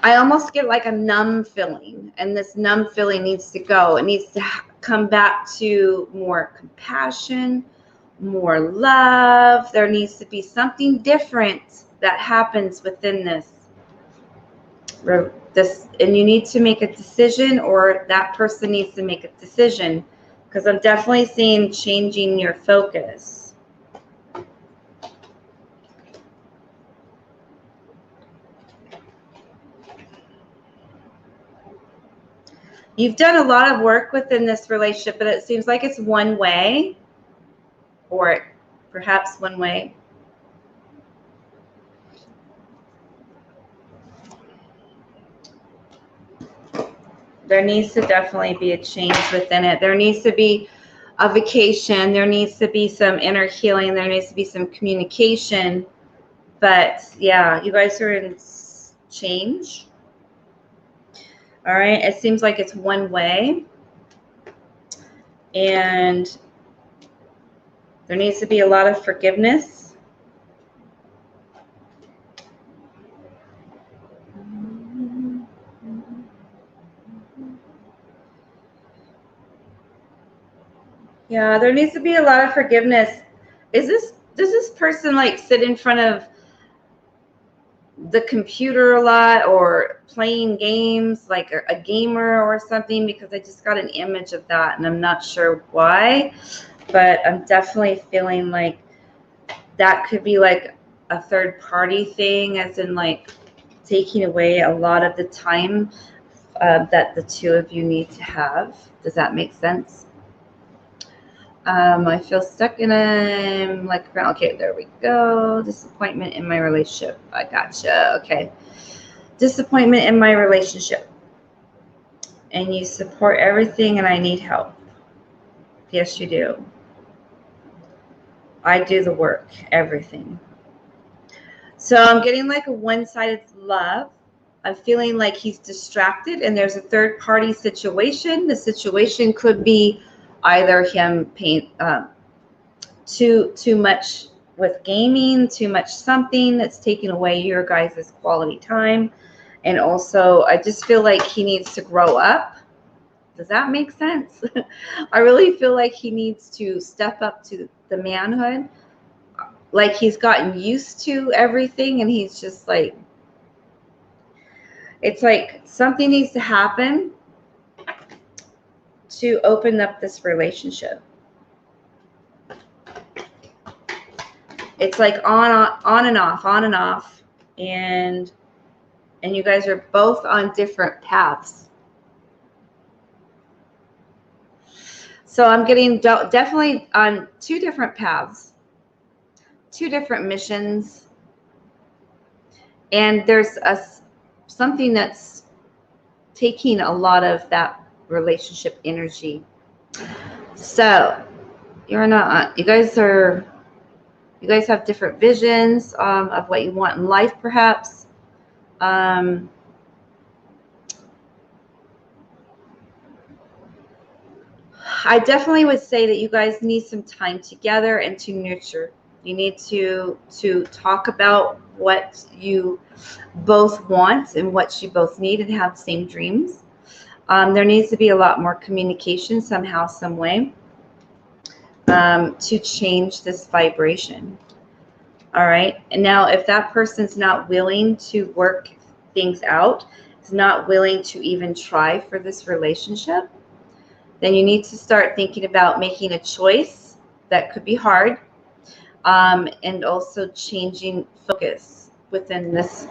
I almost get like a numb feeling, and this numb feeling needs to go. It needs to come back to more compassion, more love. There needs to be something different that happens within this, and you need to make a decision, or that person needs to make a decision, because I'm definitely seeing changing your focus. You've done a lot of work within this relationship, but it seems like it's one way, or perhaps one way. There needs to definitely be a change within it. There needs to be a vacation. There needs to be some inner healing. There needs to be some communication. But yeah, you guys are in change. All right. It seems like it's one way. And there needs to be a lot of forgiveness. Yeah, there needs to be a lot of forgiveness. Does this person like sit in front of the computer a lot or playing games, like a gamer or something? Because I just got an image of that and I'm not sure why, but I'm definitely feeling like that could be like a third party thing, as in like taking away a lot of the time that the two of you need to have. Does that make sense? I feel stuck in a, like, okay, there we go. Disappointment in my relationship. I gotcha. Okay. Disappointment in my relationship. And you support everything and I need help. Yes, you do. I do the work, everything. So I'm getting like a one-sided love. I'm feeling like he's distracted and there's a third party situation. The situation could be either him paying too much with gaming, too much something that's taking away your guys' quality time. And also, I just feel like he needs to grow up. Does that make sense? I really feel like he needs to step up to the manhood. Like he's gotten used to everything and he's just like, it's like something needs to happen to open up this relationship. It's like on and off, and you guys are both on different paths. So I'm getting definitely on two different paths, two different missions, and there's something that's taking a lot of that relationship energy. So you guys have different visions of what you want in life, perhaps. I definitely would say that you guys need some time together and to nurture. You need to talk about what you both want and what you both need and have the same dreams. There needs to be a lot more communication somehow, some way, to change this vibration. All right. And now if that person's not willing to work things out, is not willing to even try for this relationship, then you need to start thinking about making a choice. That could be hard. And also changing focus within this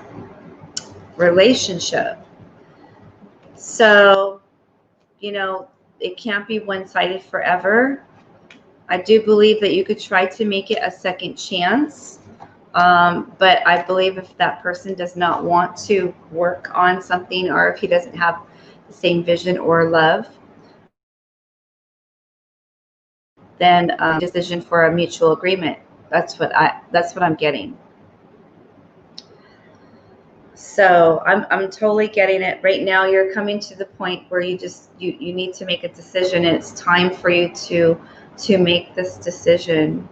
relationship. So, it can't be one-sided forever. I do believe that you could try to make it a second chance. But I believe if that person does not want to work on something, or if he doesn't have the same vision or love, then decision for a mutual agreement. That's what I'm getting. So I'm totally getting it. Right now you're coming to the point where you need to make a decision, and it's time for you to make this decision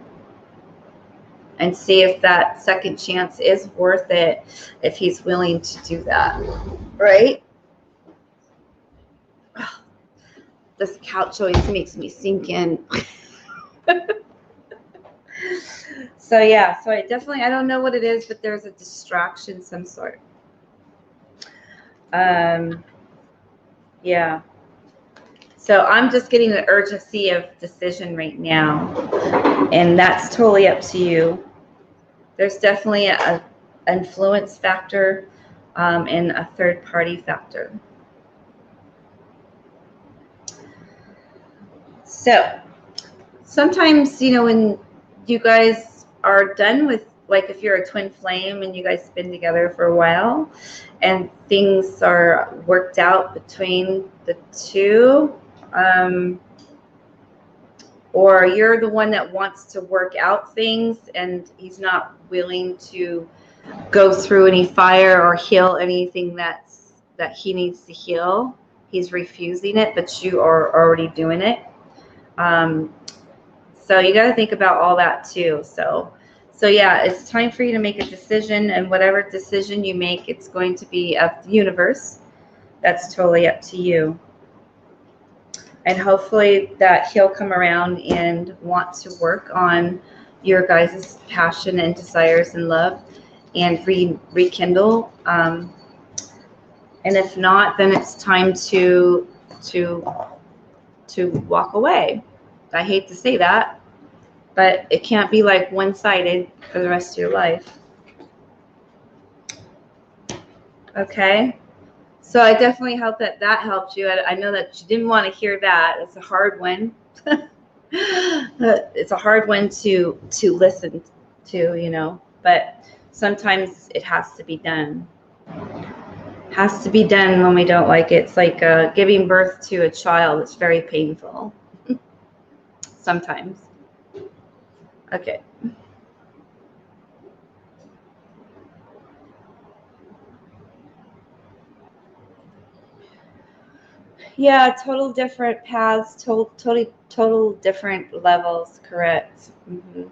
and see if that second chance is worth it, if he's willing to do that, right? This couch always makes me sink in. So yeah, so I don't know what it is, but there's a distraction some sort. Yeah. So I'm just getting the urgency of decision right now, and that's totally up to you. There's definitely a influence factor and a third party factor. So sometimes, when you guys are done with, like if you're a twin flame and you guys been together for a while and things are worked out between the two, or you're the one that wants to work out things and he's not willing to go through any fire or heal anything that he needs to heal. He's refusing it, but you are already doing it. So you got to think about all that too. So yeah, it's time for you to make a decision, and whatever decision you make, it's going to be of the universe. That's totally up to you. And hopefully that he'll come around and want to work on your guys' passion and desires and love and rekindle. And if not, then it's time to walk away. I hate to say that, but it can't be like one-sided for the rest of your life. Okay? So I definitely hope that helped you. I know that you didn't want to hear that. It's a hard one. It's a hard one to listen to, but sometimes it has to be done. Has to be done when we don't like it. It's like giving birth to a child. It's very painful. Sometimes. Okay. Yeah, total different paths, total different levels, correct. Mm-hmm.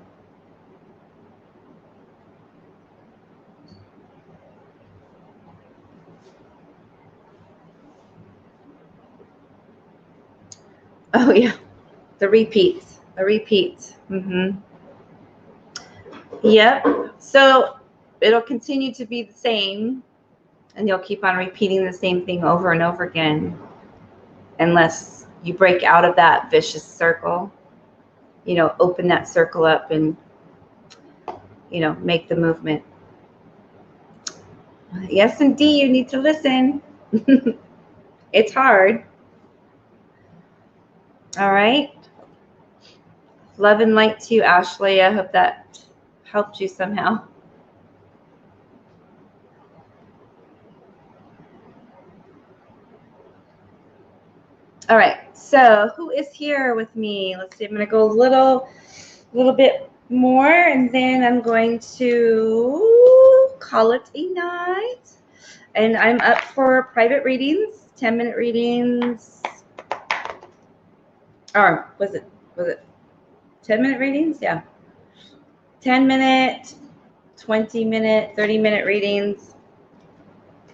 Oh yeah, the repeats. Mm-hmm. Yep. So it'll continue to be the same, and you'll keep on repeating the same thing over and over again, unless you break out of that vicious circle. Open that circle up and make the movement. Yes, indeed, you need to listen. It's hard. All right. Love and light to you, Ashley. I hope that helped you somehow. All right. So who is here with me? Let's see. I'm going to go a little bit more, and then I'm going to call it a night. And I'm up for private readings, 10-minute readings. Or was it 10-minute readings? Yeah. 10-minute, 20-minute, 30-minute readings.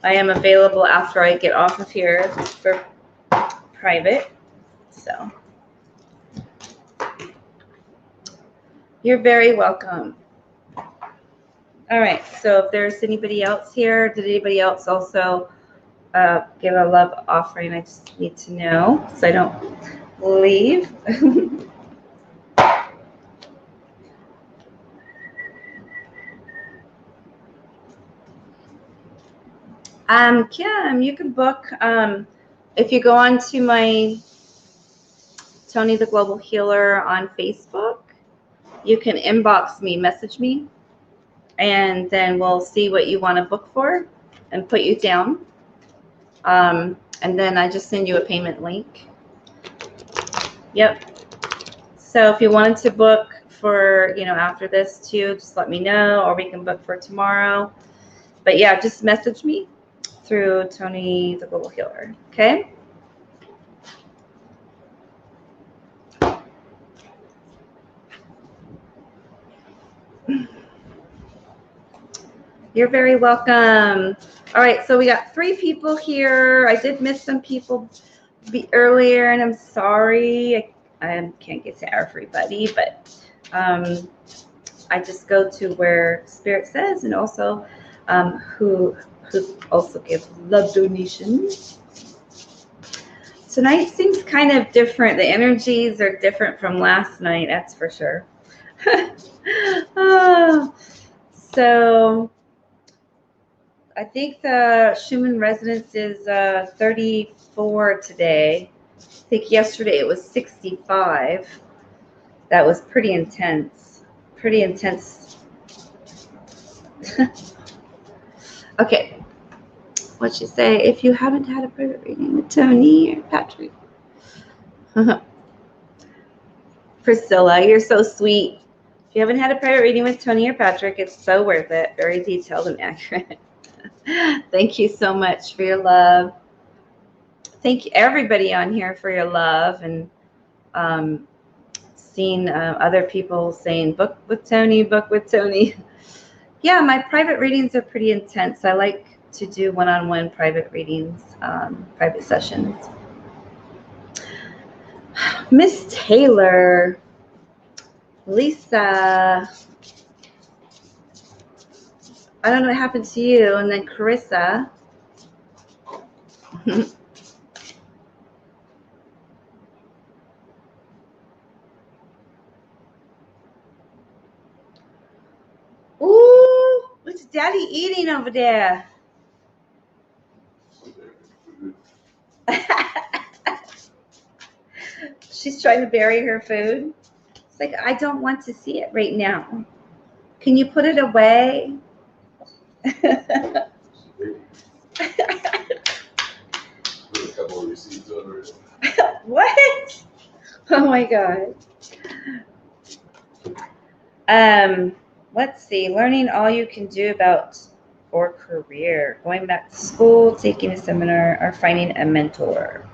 I am available after I get off of here for private. So you're very welcome. All right. So if there's anybody else here, did anybody else also give a love offering? I just need to know so I don't leave. Kim, you can book if you go on to my Toni the Global Healer on Facebook. You can inbox me, message me, and then we'll see what you want to book for and put you down. And then I just send you a payment link. Yep. So if you wanted to book for, after this too, just let me know, or we can book for tomorrow. But yeah, just message me through Toni the Global Healer. Okay? You're very welcome. All right, so we got 3 people here. I did miss some people earlier, and I'm sorry. I can't get to everybody, but I just go to where Spirit says, and also who also gives love donations. Tonight seems kind of different. The energies are different from last night, that's for sure. So I think the Schumann resonance is 34 today. I think yesterday it was 65. That was pretty intense. Pretty intense. Okay. What'd you say? If you haven't had a private reading with Toni or Patrick. Priscilla, you're so sweet. If you haven't had a private reading with Toni or Patrick, it's so worth it. Very detailed and accurate. Thank you so much for your love. Thank you, everybody on here, for your love, and seeing other people saying, book with Toni, book with Toni. Yeah, my private readings are pretty intense. I like to do one-on-one private readings, private sessions. Miss Taylor, Lisa, I don't know what happened to you, and then Carissa. Ooh, what's Daddy eating over there? She's trying to bury her food. It's like, I don't want to see it right now. Can you put it away? Put a couple of receipts over it. What? Oh my God. Let's see. Learning all you can do about or career. Going back to school, taking a seminar, or finding a mentor.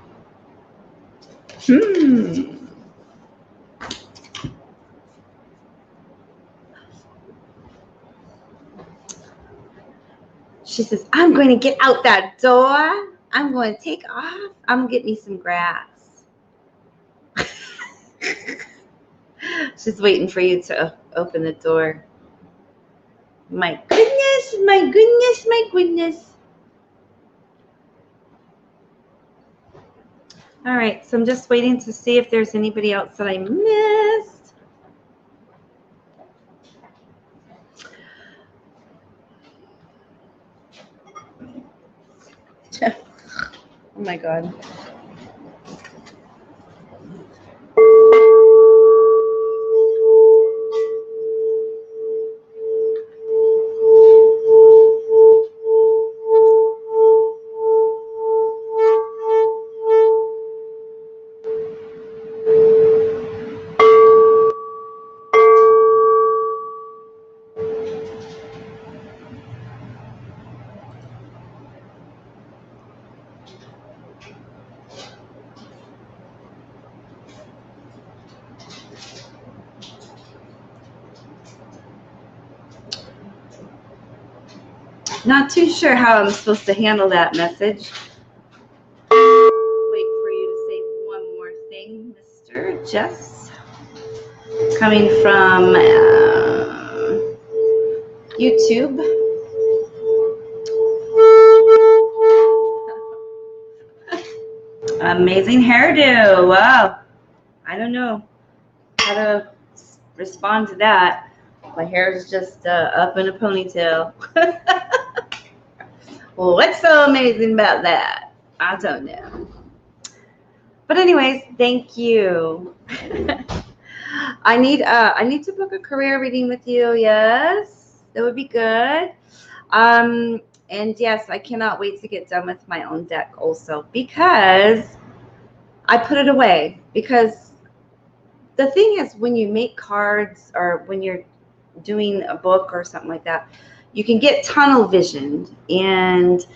She says, I'm going to get out that door. I'm going to take off. I'm going to get me some grass. She's waiting for you to open the door. My goodness, my goodness, my goodness. All right, so I'm just waiting to see if there's anybody else that I missed. Oh my God. Not too sure how I'm supposed to handle that message. Wait for you to say one more thing, Mr. Jess. Coming from YouTube. Amazing hairdo. Wow. I don't know how to respond to that. My hair is just up in a ponytail. Well, what's so amazing about that? I don't know. But anyways, thank you. I need to book a career reading with you. Yes, that would be good. And yes, I cannot wait to get done with my own deck also, because I put it away. Because the thing is, when you make cards or when you're doing a book or something like that, you can get tunnel visioned. And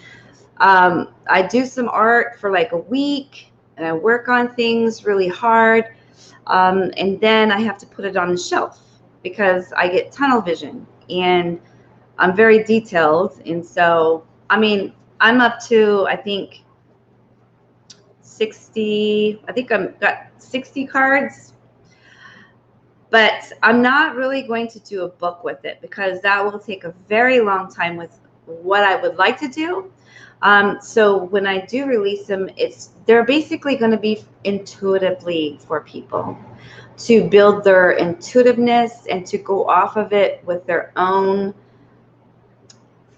I do some art for like a week, and I work on things really hard. And then I have to put it on the shelf because I get tunnel vision, and I'm very detailed. And so, I mean, I'm up to, I think 60, I think I've got 60 cards, but I'm not really going to do a book with it because that will take a very long time with what I would like to do. So when I do release them, they're basically going to be intuitively for people to build their intuitiveness and to go off of it with their own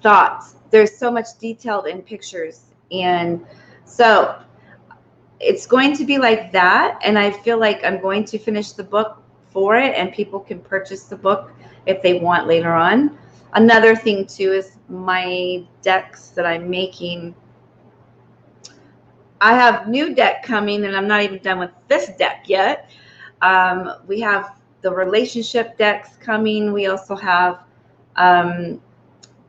thoughts. There's so much detailed in pictures. And so it's going to be like that, and I feel like I'm going to finish the book for it, and people can purchase the book if they want later on. Another thing too is my decks that I'm making. I have new deck coming, and I'm not even done with this deck yet. We have the relationship decks coming. We also have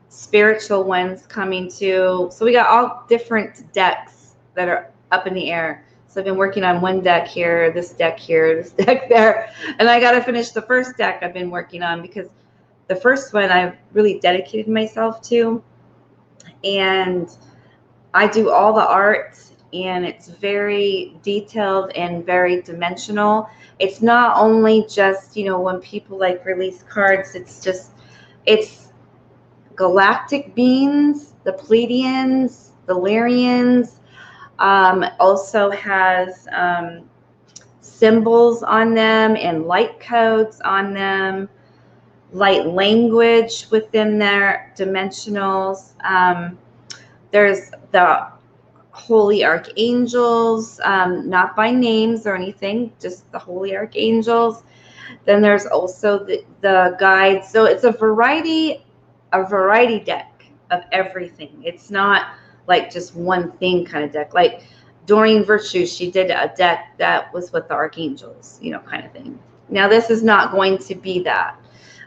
spiritual ones coming too. So we got all different decks that are up in the air. So I've been working on one deck here, this deck there, and I got to finish the first deck I've been working on, because the first one I've really dedicated myself to, and I do all the art, and it's very detailed and very dimensional. It's not only just, when people like release cards, it's galactic beings, the Pleiadians, the Lyrians. Also has symbols on them and light codes on them, light language within their dimensionals. There's the holy archangels, not by names or anything, just the holy archangels. Then there's also the guides. So it's a variety deck of everything. It's not like just one thing kind of deck. Like Doreen Virtue, she did a deck that was with the archangels, kind of thing. Now this is not going to be that.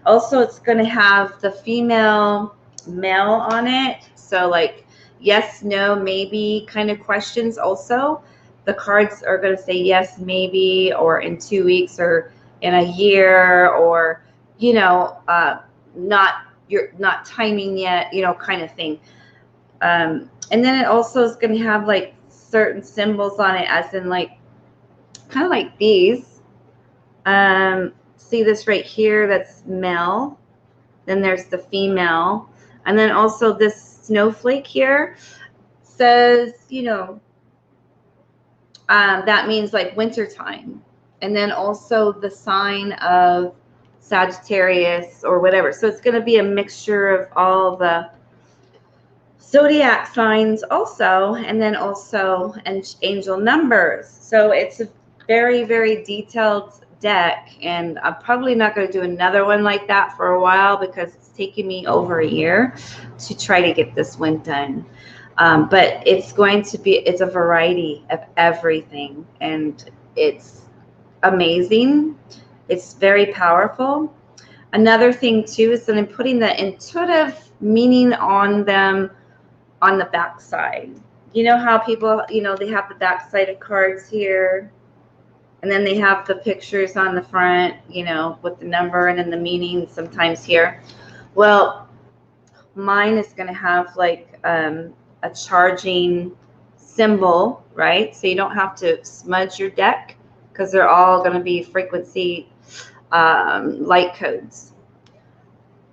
Also, it's going to have the female, male on it. So like yes, no, maybe kind of questions also. The cards are going to say yes, maybe, or in 2 weeks, or in a year, or, you're not timing yet, kind of thing. And then it also is going to have like certain symbols on it, as in like, kind of like these. See this right here, that's male. Then there's the female. And then also this snowflake here says, that means like wintertime. And then also the sign of Sagittarius or whatever. So it's going to be a mixture of all the zodiac signs also, and then also angel numbers. So it's a very, very detailed deck, and I'm probably not going to do another one like that for a while, because it's taken me over a year to try to get this one done. But it's a variety of everything, and it's amazing. It's very powerful. Another thing too is that I'm putting the intuitive meaning on them on the back side. You know how people, they have the back side of cards here, and then they have the pictures on the front, with the number and then the meaning sometimes here. Well, mine is going to have like a charging symbol, right? So you don't have to smudge your deck, because they're all going to be frequency light codes.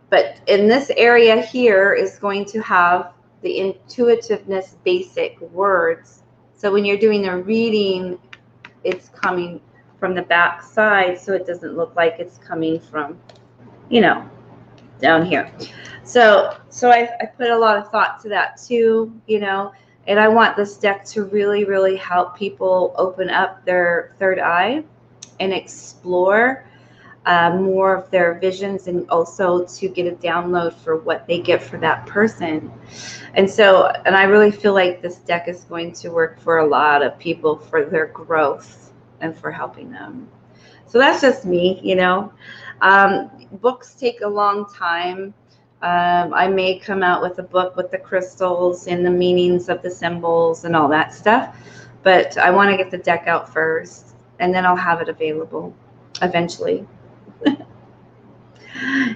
But in this area here is going to have the intuitiveness basic words. So when you're doing a reading, it's coming from the back side, so it doesn't look like it's coming from, down here. So I put a lot of thought to that too, and I want this deck to really, really help people open up their third eye and explore more of their visions, and also to get a download for what they get for that person. And I really feel like this deck is going to work for a lot of people for their growth and for helping them. So that's just me, Books take a long time. I may come out with a book with the crystals and the meanings of the symbols and all that stuff, but I want to get the deck out first, and then I'll have it available eventually.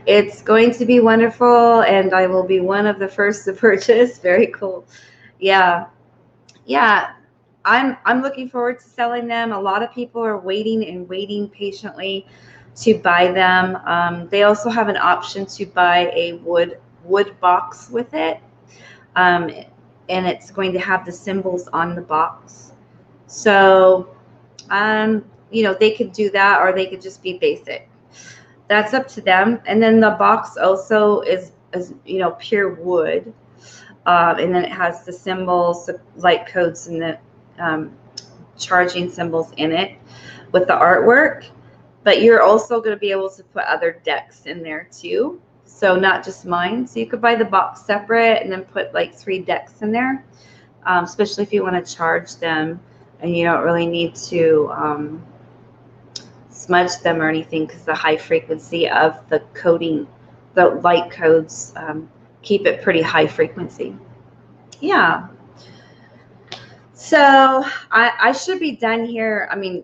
It's going to be wonderful, and I will be one of the first to purchase. Very cool. Yeah. I'm looking forward to selling them. A lot of people are waiting patiently to buy them. They also have an option to buy a wood box with it, and it's going to have the symbols on the box. So, they could do that, or they could just be basic. That's up to them. And then the box also is pure wood, and then it has the symbols, the light codes, and the charging symbols in it with the artwork, but you're also going to be able to put other decks in there too. So not just mine. So you could buy the box separate and then put like 3 decks in there, especially if you want to charge them and you don't really need to smudge them or anything, because the high frequency of the coding, the light codes, keep it pretty high frequency. Yeah. So I should be done here. I mean,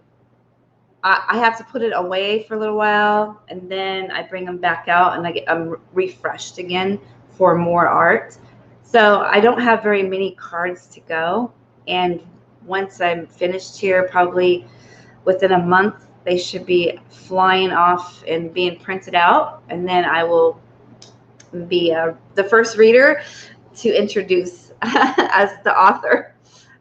I have to put it away for a little while, and then I bring them back out, and I'm refreshed again for more art. So I don't have very many cards to go. And once I'm finished here, probably within a month, they should be flying off and being printed out. And then I will be the first reader to introduce as the author.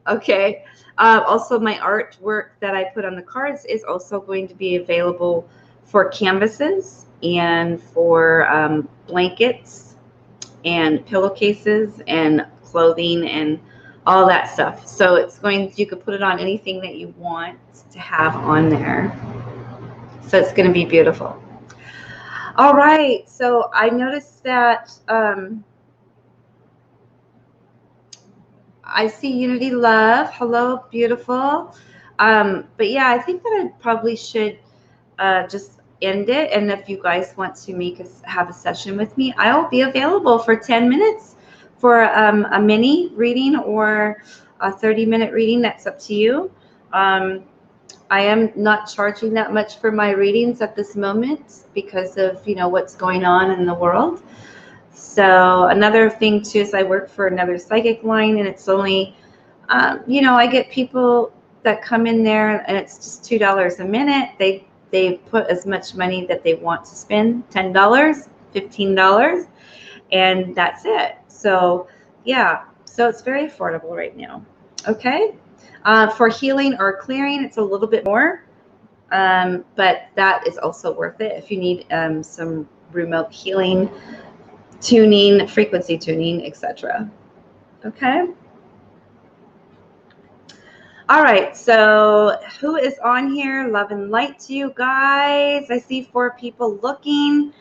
Okay. Also, my artwork that I put on the cards is also going to be available for canvases and for blankets and pillowcases and clothing and all that stuff. So it's going, you could put it on anything that you want to have on there. So it's going to be beautiful. All right. So I noticed that I see Unity Love. Hello, beautiful. But yeah, I think that I probably should just end it. And if you guys want to have a session with me, I'll be available for 10 minutes for a mini reading or a 30-minute reading. That's up to you. I am not charging that much for my readings at this moment because of, you know, what's going on in the world. So another thing too is I work for another psychic line, and it's only, you know, I get people that come in there and it's just $2 a minute. They put as much money that they want to spend, $10, $15, and that's it. So yeah, so it's very affordable right now. Okay. For healing or clearing, it's a little bit more, but that is also worth it if you need some remote healing, tuning, frequency tuning, etc. Okay. All right. So who is on here? Love and light to you guys. I see 4 people looking.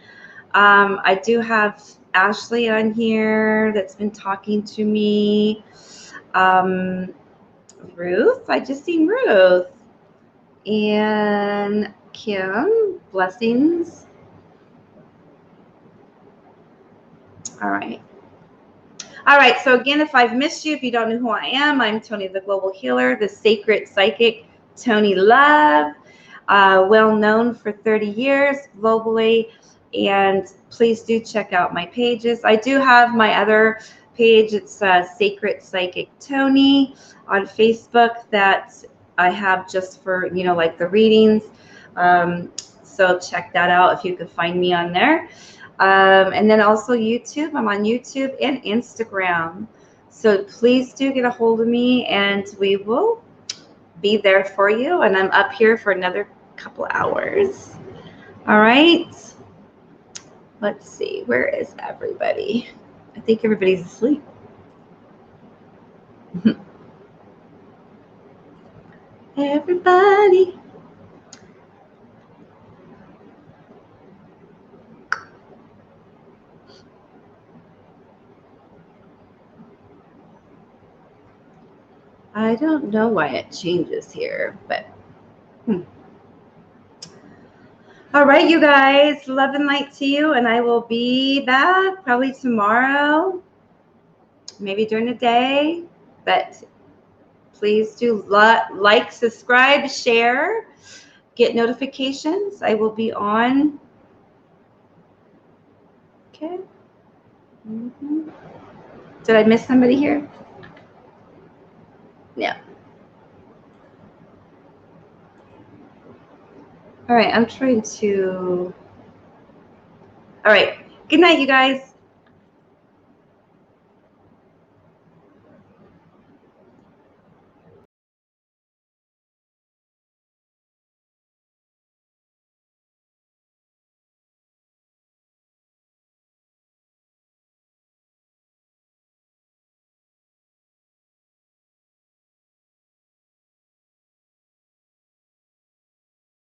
I do have Ashley on here that's been talking to me. Ruth, I just seen Ruth. And Kim, blessings. All right. All right, so again, if I've missed you, if you don't know who I am, I'm Toni the Global Healer, the Sacred Psychic, Toni Love, well known for 30 years globally, and please do check out my pages. I do have my other page, it's Sacred Psychic Toni on Facebook that I have just for, you know, like the readings, so check that out if you can find me on there. And then also YouTube. I'm on YouTube and Instagram. So please do get a hold of me and we will be there for you. And I'm up here for another couple hours. All right. Let's see. Where is everybody? I think everybody's asleep. Everybody. I don't know why it changes here, but all right, you guys, love and light to you, and I will be back probably tomorrow, maybe during the day, but please do like, subscribe, share, get notifications. I will be on. Okay. Did I miss somebody here? Yeah. All right, I'm trying to. All right. Good night, you guys.